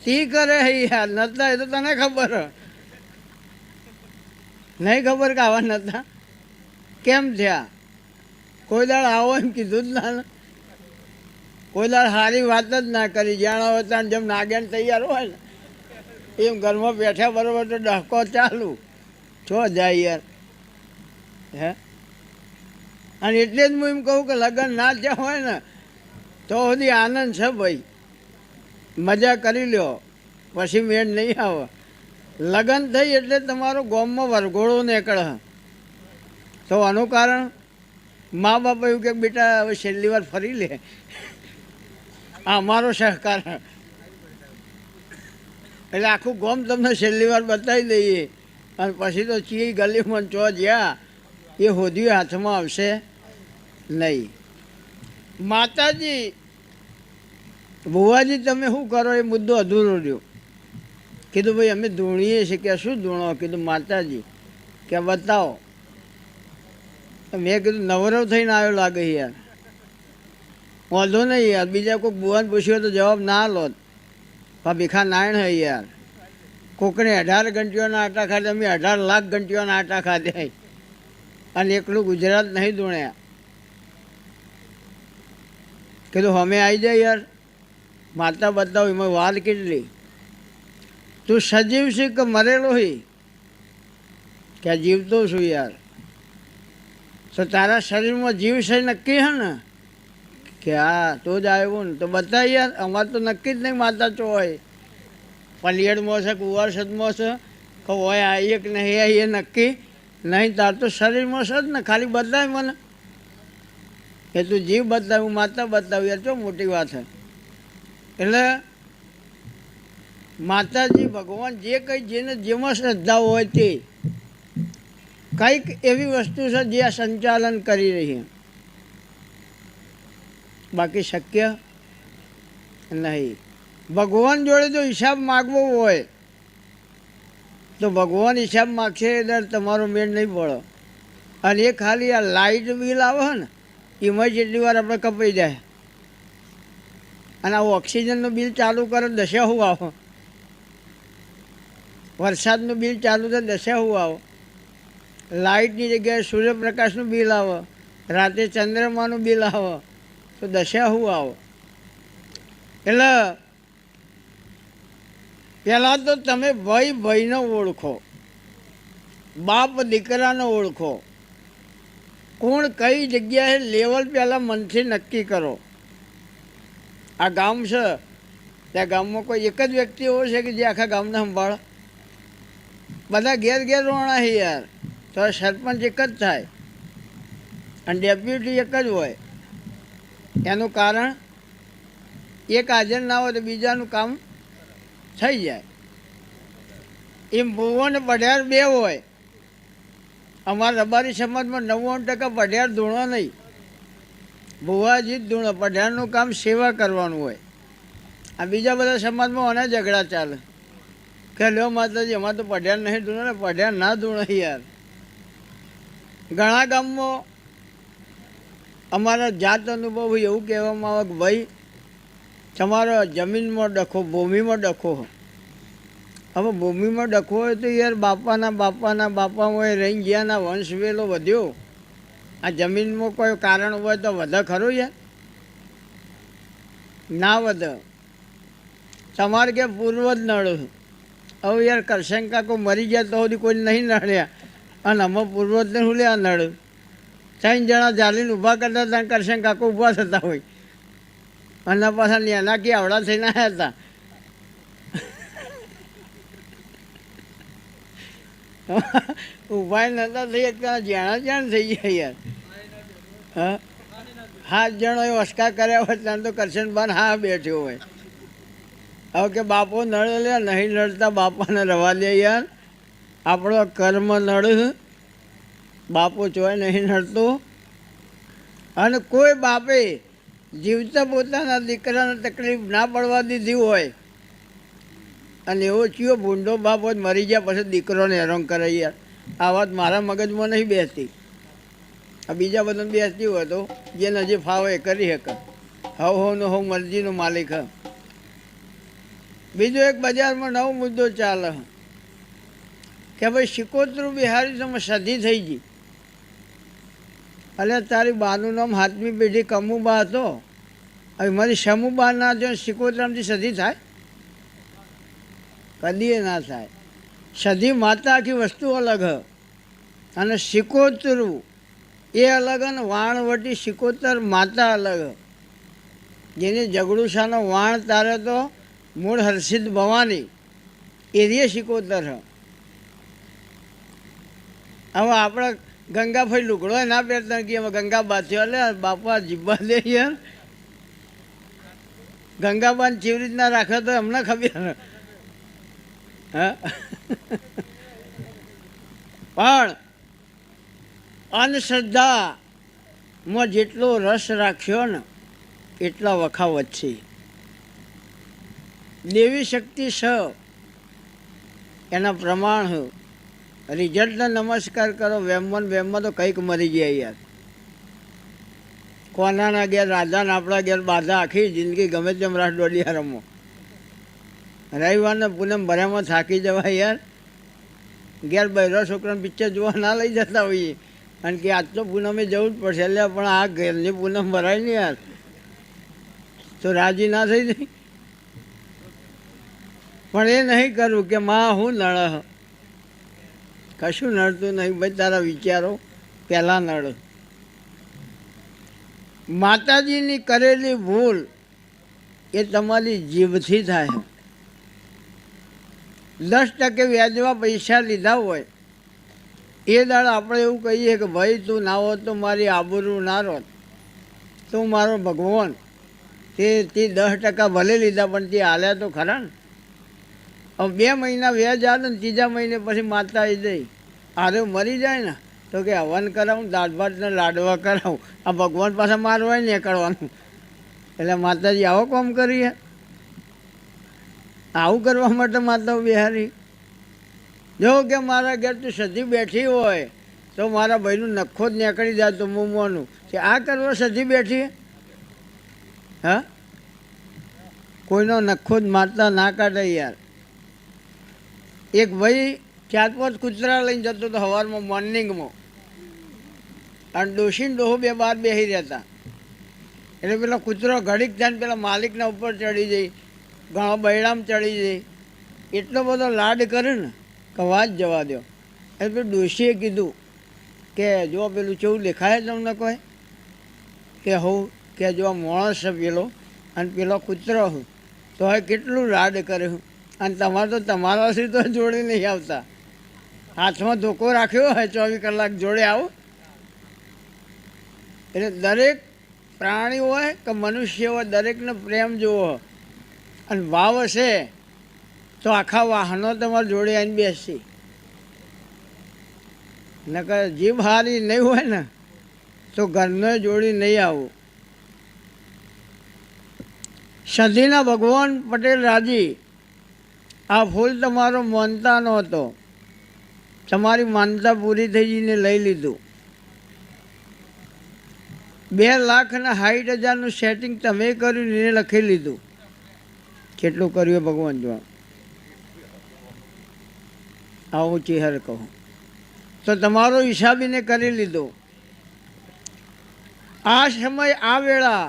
તી કરે યાર, નહોતા એ તો તને ખબર. નહીં ખબર કે આવા નહોતા, કેમ થયા? કોઈ દાડ આવો એમ કીધું જ ના, કોઈ દાડ સારી વાત જ ના કરી. જાણ હોય ત્યાં જેમ નાગેણ તૈયાર હોય ને એમ ઘરમાં બેઠા બરોબર તો ડહકો ચાલુ છો જાય યાર. હે, અને એટલે જ હું એમ કહું કે લગ્ન ના થયા હોય ને તો સુધી આનંદ છે ભાઈ, મજા કરી લ્યો, પછી મેળ નહીં આવે. લગ્ન થઈ એટલે તમારો ગામમાં વરઘોડો નીકળે. તો આનું કારણ મા બાપ એવું કે બેટા હવે છેલ્લી વાર ફરી લે, આ અમારો સહકાર. એટલે આખું ગામ તમને છેલ્લી વાર બતાવી દઈએ અને પછી તો ચી ગલીમાં ચો જ્યાં એ હોદ્યું હાથમાં આવશે નહીં. માતાજી ભુવાજી તમે શું કરો એ મુદ્દો અધૂરો રહ્યો. કીધું ભાઈ અમે ધૂણીએ છીએ. કે શું ધૂણો? કીધું માતાજી. કે બતાવો. મેં કીધું નવરવ થઈને આવ્યો લાગે યાર, વાંધો નહીં યાર, બીજા કોઈક બુવાને પૂછ્યો તો જવાબ ના લો. ભીખા નાયણ હે યાર, કોકને 18 ઘંટીઓના આટા ખાધે, અમે 18 લાખ ઘંટીઓના આટા ખાધે અને એકલું ગુજરાત નહીં ધૂણ્યા. કીધું અમે આવી જાય યાર, માતા બતાવો. એમાં વાર કેટલી? તું સજીવ છે કે મરેલો હોય? કે જીવતો છું યાર. તો તારા શરીરમાં જીવ છે નક્કી હે ને? કે હા, તો જ આવ્યો ને. તો બતાવી યાર, અમારે તો નક્કી જ નહીં માતા ચો હોય, પલિયડમાં છે, કુંવારસદમાં છે, કે હોય આવીએ કે નહીં આવીએ નક્કી નહીં. તાર તો શરીરમાં છે જ ને, ખાલી બતાય મને કે તું જીવ બતાવ, હું માતા બતાવું યાર, ચો મોટી વાત છે. એટલે માતાજી ભગવાન જે કંઈ જેને જેમાં શ્રદ્ધા હોય તે કંઈક એવી વસ્તુ છે જે આ સંચાલન કરી રહી, બાકી શક્ય નહીં. ભગવાન જોડે જો હિસાબ માગવો હોય તો ભગવાન હિસાબ માગશે એટલે તમારો મેળ નહીં પડે. અને એ ખાલી આ લાઇટ બિલ આવે ને એમાં જેટલી વાર આપણે કપાઈ જાય. અને આ ઓક્સિજનનું બિલ ચાલુ કરે દશા શું આવો, વરસાદનું બિલ ચાલુ થાય દશા શું આવો, લાઇટની જગ્યાએ સૂર્યપ્રકાશનું બિલ આવે, રાતે ચંદ્રમાનું બિલ આવે, તો દશા શું આવો. એટલે પહેલાં તો તમે ભાઈ ભાઈનો ઓળખો, બાપ દીકરાનો ઓળખો, કોણ કઈ જગ્યાએ લેવલ પહેલાં મનથી નક્કી કરો. આ ગામ છે, ત્યાં ગામમાં કોઈ એક જ વ્યક્તિ એવો છે કે જે આખા ગામને સંભાળે? બધા ઘેર ઘેર રોણા છે યાર, તો સરપંચ એક જ થાય અને ડેપ્યુટી એક જ હોય. એનું કારણ એક હાજર ના હોય તો બીજાનું કામ થઈ જાય. એમ ભુવન પઢિયાર બે હોય. અમારા રબારી સમાજમાં 99% પઢિયાર ધૂણો નહીં, ભુવાજી જ ધૂણો. પઢિયારનું કામ સેવા કરવાનું હોય. આ બીજા બધા સમાજમાં ઓના ઝઘડા ચાલે કે લ્યો માતાજી અમારે તો પઢિયાર નહીં ધૂણો ને, પઢિયાર ના ધૂણો યાર. ઘણા ગામમાં અમારા જાત અનુભવ એવું કહેવામાં આવે કે ભાઈ તમારો જમીનમાં ડખો, ભૂમિમાં ડખો. હવે ભૂમિમાં ડખો હોય તો યાર બાપાના બાપામાં રહી ગયાના વંશ વેલો વધ્યો. આ જમીનમાં કોઈ કારણ હોય તો વધે ખરું યાર? ના વધે. તમારે કે પૂર્વજ નળ. હવે યાર કરશન કાકો મરી ગયા તો સુધી કોઈ નહીં નડ્યા અને અમે પૂર્વજને શું લે નળ? 3 જણા ચાલીને ઊભા કરતા હતા, કરશન કાકો ઊભા થતા હોય અને પાછા નેના કે આવડા થઈને આવ્યા હતા. ઊભા નતા થઈ શકતા, જાણ થઈ ગયા યાર. હા, 7 જણો એ વસકા કર્યા હોય ત્યાં તો કરશન બાન હા બેઠ્યો હોય. હવે કે બાપો નળ લે, નહીં નડતા બાપાને રવા દે યાર, આપણો કર્મ નળ, બાપો ચોય નહીં નડતો. અને કોઈ બાપે જીવતા પોતાના દીકરાને તકલીફ ના પડવા દીધી હોય અને એવો ચિયો ભૂંડો બાપ હોય મરી ગયા પછી દીકરોને હેરાન કરે યાર. આ વાત મારા મગજમાં નહીં બેસતી. આ બીજા બધાને બેસતી હોય તો જેને જે ફાવે એ કરી શકે. હવનો હવ મરજીનો માલિક હ. બીજો એક બજારમાં નવો મુદ્દો ચાલે કે ભાઈ શિકોતરું બિહારી તમે સધી થઈ ગઈ. અલે તારી બાનું નામ 7મી પેઢી કમુબા હતો, હવે મારી સમુબા ના જો શિકોતરામથી સધી થાય? કદી ના થાય. સધી માતા આખી વસ્તુ અલગ હ અને શિકોતરું એ અલગ અને વાણવટી શિકોતર માતા અલગ. જેની જગડુશાનો વાણ તારે તો મૂળ હર્ષિદ ભવાની એરીએ શિકોતર હ. હવે આપણે ગંગાભાઈ લુગડો ના પહેરતા કે હવે ગંગા બાથ્યો, એટલે બાપા જીબ્બા દે યાર. ગંગાબાને કેવી રીતના રાખે તો અમને ખબર. હા, પણ અંધશ્રદ્ધામાં જેટલો રસ રાખ્યો ને એટલા વખાવત છે. દેવી શક્તિ છ એના પ્રમાણ રિઝલ્ટને નમસ્કાર કરો. વેમમાં તો કંઈક મરી ગયા યાર. કોનાના ઘેર રાધાને આપણા ઘેર બાધા, આખી જિંદગી ગમે તેમ રાસ દોડિયા રમો. રવિવારને પૂનમ ભર્યામાં થાકી જવાય યાર. ઘેર બહેરો છોકરાને પિક્ચર જોવા ના લઈ જતા હોઈએ અને કે આજ તો પૂનમે જવું જ પડશે. એટલે પણ આ ઘેરની પૂનમ ભરાય ને યાર, તો રાજી ના થઈ જાય. પણ એ નહીં કરવું કે માં હું નળ, કશું નડતું નહીં ભાઈ. તારા વિચારો પહેલાં નડ. માતાજીની કરેલી ભૂલ એ તમારી જીભથી થાય. 10% વ્યાજમાં પૈસા લીધા હોય એ દાડ આપણે એવું કહીએ કે ભાઈ તું ના હોત તો મારી આબરૂ ના રોત, તું મારો ભગવાન. તે 10% ભલે લીધા પણ તે હાલ્યા તો ખરા ને. હવે 2 મહિના વ્યાજ આવે ને 3જા મહિને પછી માતા આવી જાય, આરે મરી જાય ને તો કે હવન કરાવું, દાળ ભાતને લાડવા કરાવું. આ ભગવાન પાસે મારવાય નીકળવાનું. એટલે માતાજી આવો કામ કરીએ, આવું કરવા માટે માતાઓ બિહારી. જો કે મારા ઘેર તું સધી બેઠી હોય તો મારા ભાઈનું નખો જ નીકળી જાય તો મોમોનું કે આ કરવા સધી બેઠી. હા, કોઈનો નખો જ મારતા ના કાઢે યાર. એક ભાઈ 4-5 કૂતરા લઈને જતો હતો સવારમાં મોર્નિંગમાં, અને ડોશીને ડોહો 2 બહાર બેસી રહેતા. એટલે પેલો કૂતરો ઘડીક થાય ને પેલા માલિકના ઉપર ચડી જાય, ઘણો બૈડામાં ચડી જાય. એટલો બધો લાડ કરે ને કે વાત જવા દો. એટલે પેલું ડોશીએ કીધું કે જો પેલું કેવું દેખાય તમને કોઈ કે હોઉં કે જો માણસ છે પેલો અને પેલો કૂતરો હું તો હવે કેટલું લાડ કરે હું અને તમારે તો તમારાથી તો જોડે નહીં આવતા. હાથમાં ધોકો રાખ્યો હોય 24 કલાક જોડે આવો. એટલે દરેક પ્રાણી હોય કે મનુષ્ય હોય દરેકને પ્રેમ જોવો અને ભાવ હશે તો આખા વાહનો તમારા જોડે આવીને બેસી. નકર જીભ હારી નહીં હોય ને તો ઘરને જોડી નહીં આવું. સદીના ભગવાન પટેલ રાજી આ ફૂલ તમારો માનતા નહોતો, તમારી માનતા પૂરી થઈ જઈને લઈ લીધું. 2,60,000નું સેટિંગ તમે કર્યું એને લખી લીધું. કેટલું કર્યું ભગવાન જો આવું ચિહર કહું તો તમારો હિસાબ એને કરી લીધો. આ સમય આ વેળા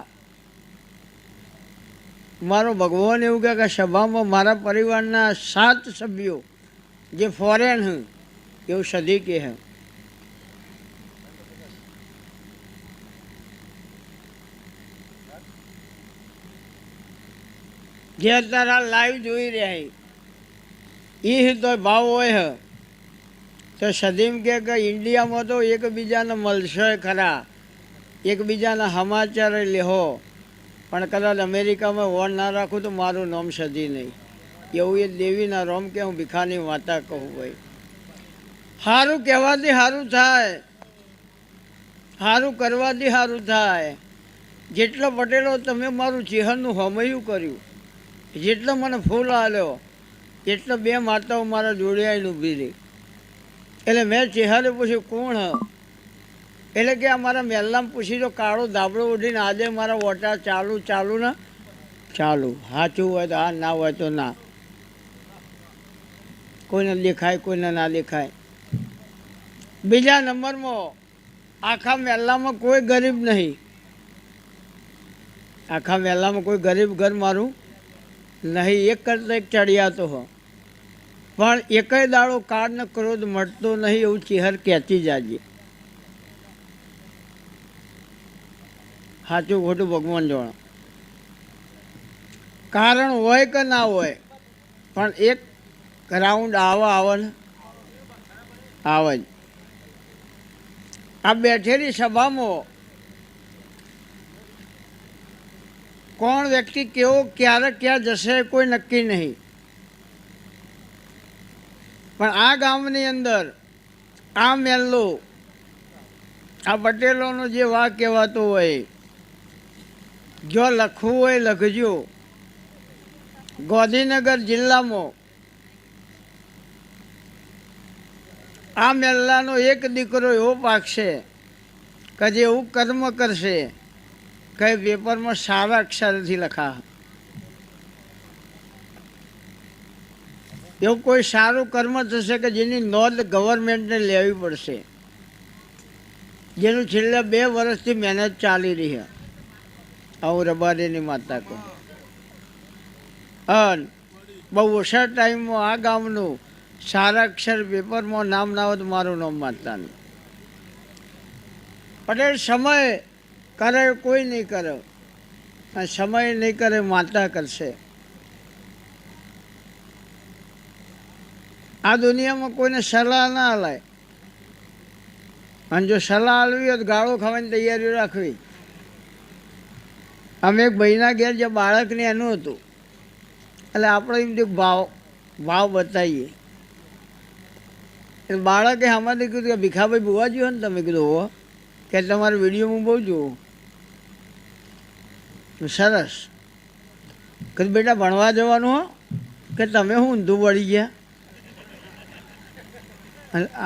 મારો ભગવાન એવું કહે કે સભામાં મારા પરિવારના 7 સભ્યો જે ફોરેન હું એવું સદી કે હે. જે અત્યારે આ લાઈવ જોઈ રહ્યા એ તો ભાવ હોય હે તો સદીમ કે ઇન્ડિયામાં તો એકબીજાને મળશે ખરા, એકબીજાના સમાચાર લેહો, પણ કદાચ અમેરિકામાં વોન ના રાખું તો મારું નામ સદી નહીં. એવું એ દેવીના રોમ કે હું ભીખાની વાતા કહું ભાઈ. સારું કહેવાથી સારું થાય, સારું કરવાથી સારું થાય. જેટલો પટેલો તમે મારું ચિહરનું હમયું કર્યું, જેટલો મને ફૂલ આલ્યો એટલો 2 માતાઓ મારા જોડે આવીને ઊભી રહી. એટલે મેં ચહેરે પૂછ્યું કોણ હ? એટલે કે અમારા મહેલામાં પૂછી જો કાળો ધાબળો ઉઠીને આજે મારા વોટા ચાલુ ને ચાલુ. સાચું હોય તો હા, ના હોય તો ના. કોઈને દેખાય કોઈને ના દેખાય. બીજા નંબરમાં આખા મહેલામાં કોઈ ગરીબ નહીં. આખા મહેલામાં કોઈ ગરીબ ઘર મારું નહીં. એક કરતા એક ચડિયાતો હો, પણ એકય દાડો કાળ ને ક્રોધ મળતો નહીં એવું ચહેર કહેતી જાજે. સાચું ખોટું ભગવાન જોડો. કારણ હોય કે ના હોય પણ એક રાઉન્ડ આવે ને આવે જ. આ બેઠેલી સભામાં કોણ વ્યક્તિ કેવો ક્યારે ક્યાં જશે કોઈ નક્કી નહીં. પણ આ ગામની અંદર આ મહેલો આ પટેલોનો જે વાક કહેવાતો હોય જો લખવું હોય લખજો. ગાંધીનગર જિલ્લામાં આ મહેલાનો એક દીકરો એવો પાકશે કે જે એવું કર્મ કરશે કઈ પેપરમાં સારા અક્ષરથી લખા. એવું કોઈ સારું કર્મ થશે કે જેની નોંધ ગવર્મેન્ટને લેવી પડશે, જેનું છેલ્લા 2 વર્ષથી મહેનત ચાલી રહી છે. આવું રબારીની માતા કહું. અને બહુ ઓછા ટાઈમમાં આ ગામનું સારા અક્ષર પેપરમાં નામ ના હોય તો મારું નામ માતાનું. પટેલ સમય કરે કોઈ નહીં કરે, સમય નહીં કરે માતા કરશે. આ દુનિયામાં કોઈને સલાહ ના હલાય, અને જો સલાહ હલવી હોય તો ગાળો ખાવાની તૈયારીઓ રાખવી. અમે એક ભાઈના ઘેર જે બાળકને એનું હતું એટલે આપણે એમ ભાવ બતાવીએ. એટલે બાળકે આમાંથી કીધું કે ભીખાભાઈ બુવાજી હોય ને તમે કીધું હો કે તમારો વિડીયો હું બહુ જોઉં. સરસ. કીધું બેટા ભણવા જવાનું હો કે તમે હું ઊંધું વળી ગયા.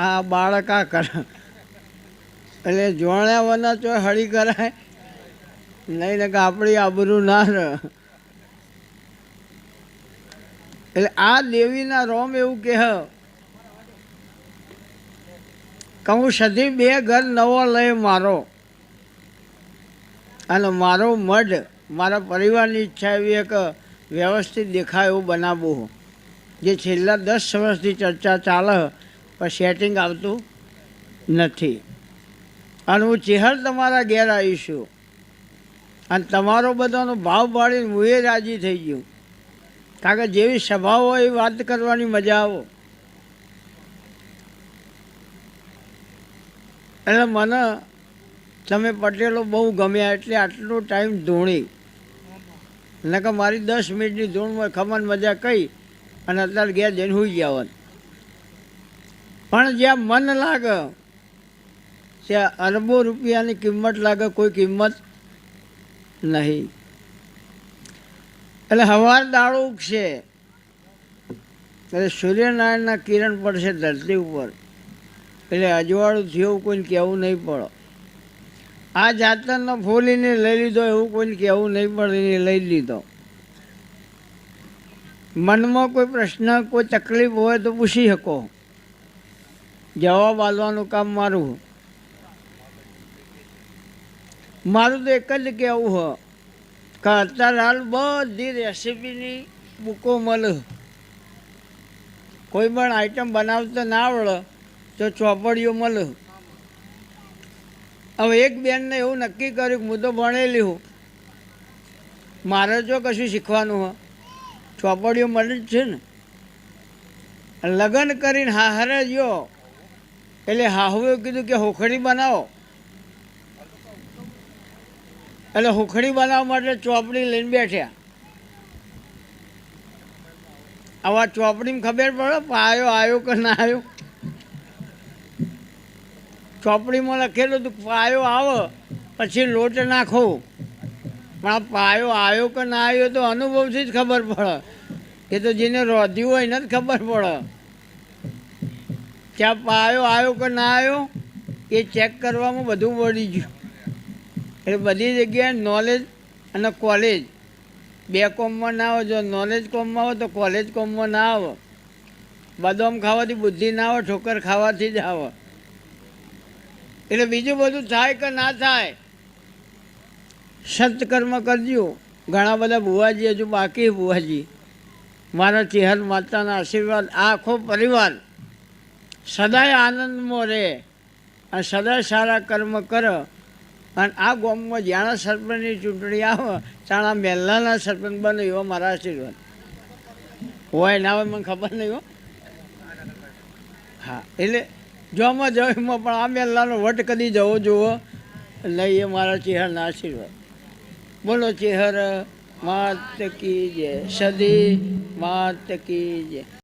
આ બાળક આ કરે એટલે જોણ્યા વના તો હળી કરાય નહીં ને કે આપણી આબરૂ ના રહે. એટલે આ દેવીના રોમ એવું કહે કે હું સદી 2 ઘર નવો લઈ મારો અને મારો મઢ મારા પરિવારની ઈચ્છા એવી કે વ્યવસ્થિત દેખાય એવું બનાવવું. જે છેલ્લા 10 વર્ષથી ચર્ચા ચાલે પણ સેટિંગ આવતું નથી. અને હું ચેહર તમારા ઘેર આવીશું અને તમારો બધાનો ભાવ પાડીને હું એ રાજી થઈ ગયું. કારણ કે જેવી સભા હોય એ વાત કરવાની મજા આવો. એટલે મને તમે પટેલો બહુ ગમ્યા એટલે આટલો ટાઈમ ધૂણી કે મારી 10 મિનિટની ધૂણમાં ખમણ મજા કહી અને અત્યારે ઘેર જઈને હોઈ જવાનું. પણ જ્યાં મન લાગે ત્યાં અરબો રૂપિયાની કિંમત લાગે કોઈ કિંમત નહીં. એટલે હવાર દાડો ઉગશે એટલે સૂર્યનારાયણના કિરણ પડશે ધરતી ઉપર એટલે અજવાળું થયું કોઈને કહેવું નહીં પડે. આ જાતરનો ફોલીને લઈ લીધો એવું કોઈને કહેવું નહીં પડે એને લઈ લીધો. મનમાં કોઈ પ્રશ્ન કોઈ તકલીફ હોય તો પૂછી શકો. જવાબ આપવાનું કામ મારું. મારું તો એક જ કહેવું હોય કે અત્યારે હાલ બધી રેસીપીની બુકો મળે. કોઈ પણ આઈટમ બનાવતા ના આવડે તો ચોપડીઓ મળે. હવે એક બેનને એવું નક્કી કર્યું કે હું તો ભણેલી હું, મારે જો કશું શીખવાનું હોય ચોપડીઓ મળે જ છે ને. લગ્ન કરીને હાહરે ગયો એટલે હાહુએ કીધું કે હોખડી બનાવો. એટલે હોખડી બનાવવા માટે ચોપડી લઈને બેઠ્યા. આવા ચોપડીમાં ખબર પડે પાયો આવ્યો કે ના આવ્યો. ચોપડીમાં લખેલું હતું પાયો આવે પછી લોટ નાખો, પણ આ પાયો આવ્યો કે ના આવ્યો તો અનુભવથી જ ખબર પડે. એ તો જેને રોધ્યું હોય એને જ ખબર પડે કે આ પાયો આવ્યો કે ના આવ્યો. એ ચેક કરવામાં બધું પડી ગયું. એટલે બધી જગ્યાએ નોલેજ અને કોલેજ બે કોમમાં ના આવે. જો નોલેજ કોમમાં આવે તો કોલેજ કોમમાં ના આવે. બદામ ખાવાથી બુદ્ધિ ના આવે, ઠોકર ખાવાથી જ આવે. એટલે બીજું બધું થાય કે ના થાય સત્કર્મ કરજો. ઘણા બધા બુવાજી હજુ બાકી. બુવાજી મારા ચેહર માતાના આશીર્વાદ આખો પરિવાર સદાય આનંદમાં રહે અને સદાય સારા કર્મ કરે. અને આ ગામમાં જ્યાં સરપંચની ચૂંટણી આવે ત્યાં મહેલાના સરપંચ બને એવો મારા આશીર્વાદ હોય ના હોય મને ખબર નહીં હો. હા એટલે જોમાં જવામાં પણ આ મહેલાનો વટ કદી જવો જોવો નહીં એ મારા ચેહરના આશીર્વાદ. બોલો ચેહર માત કી જય, સદી માત કી જય.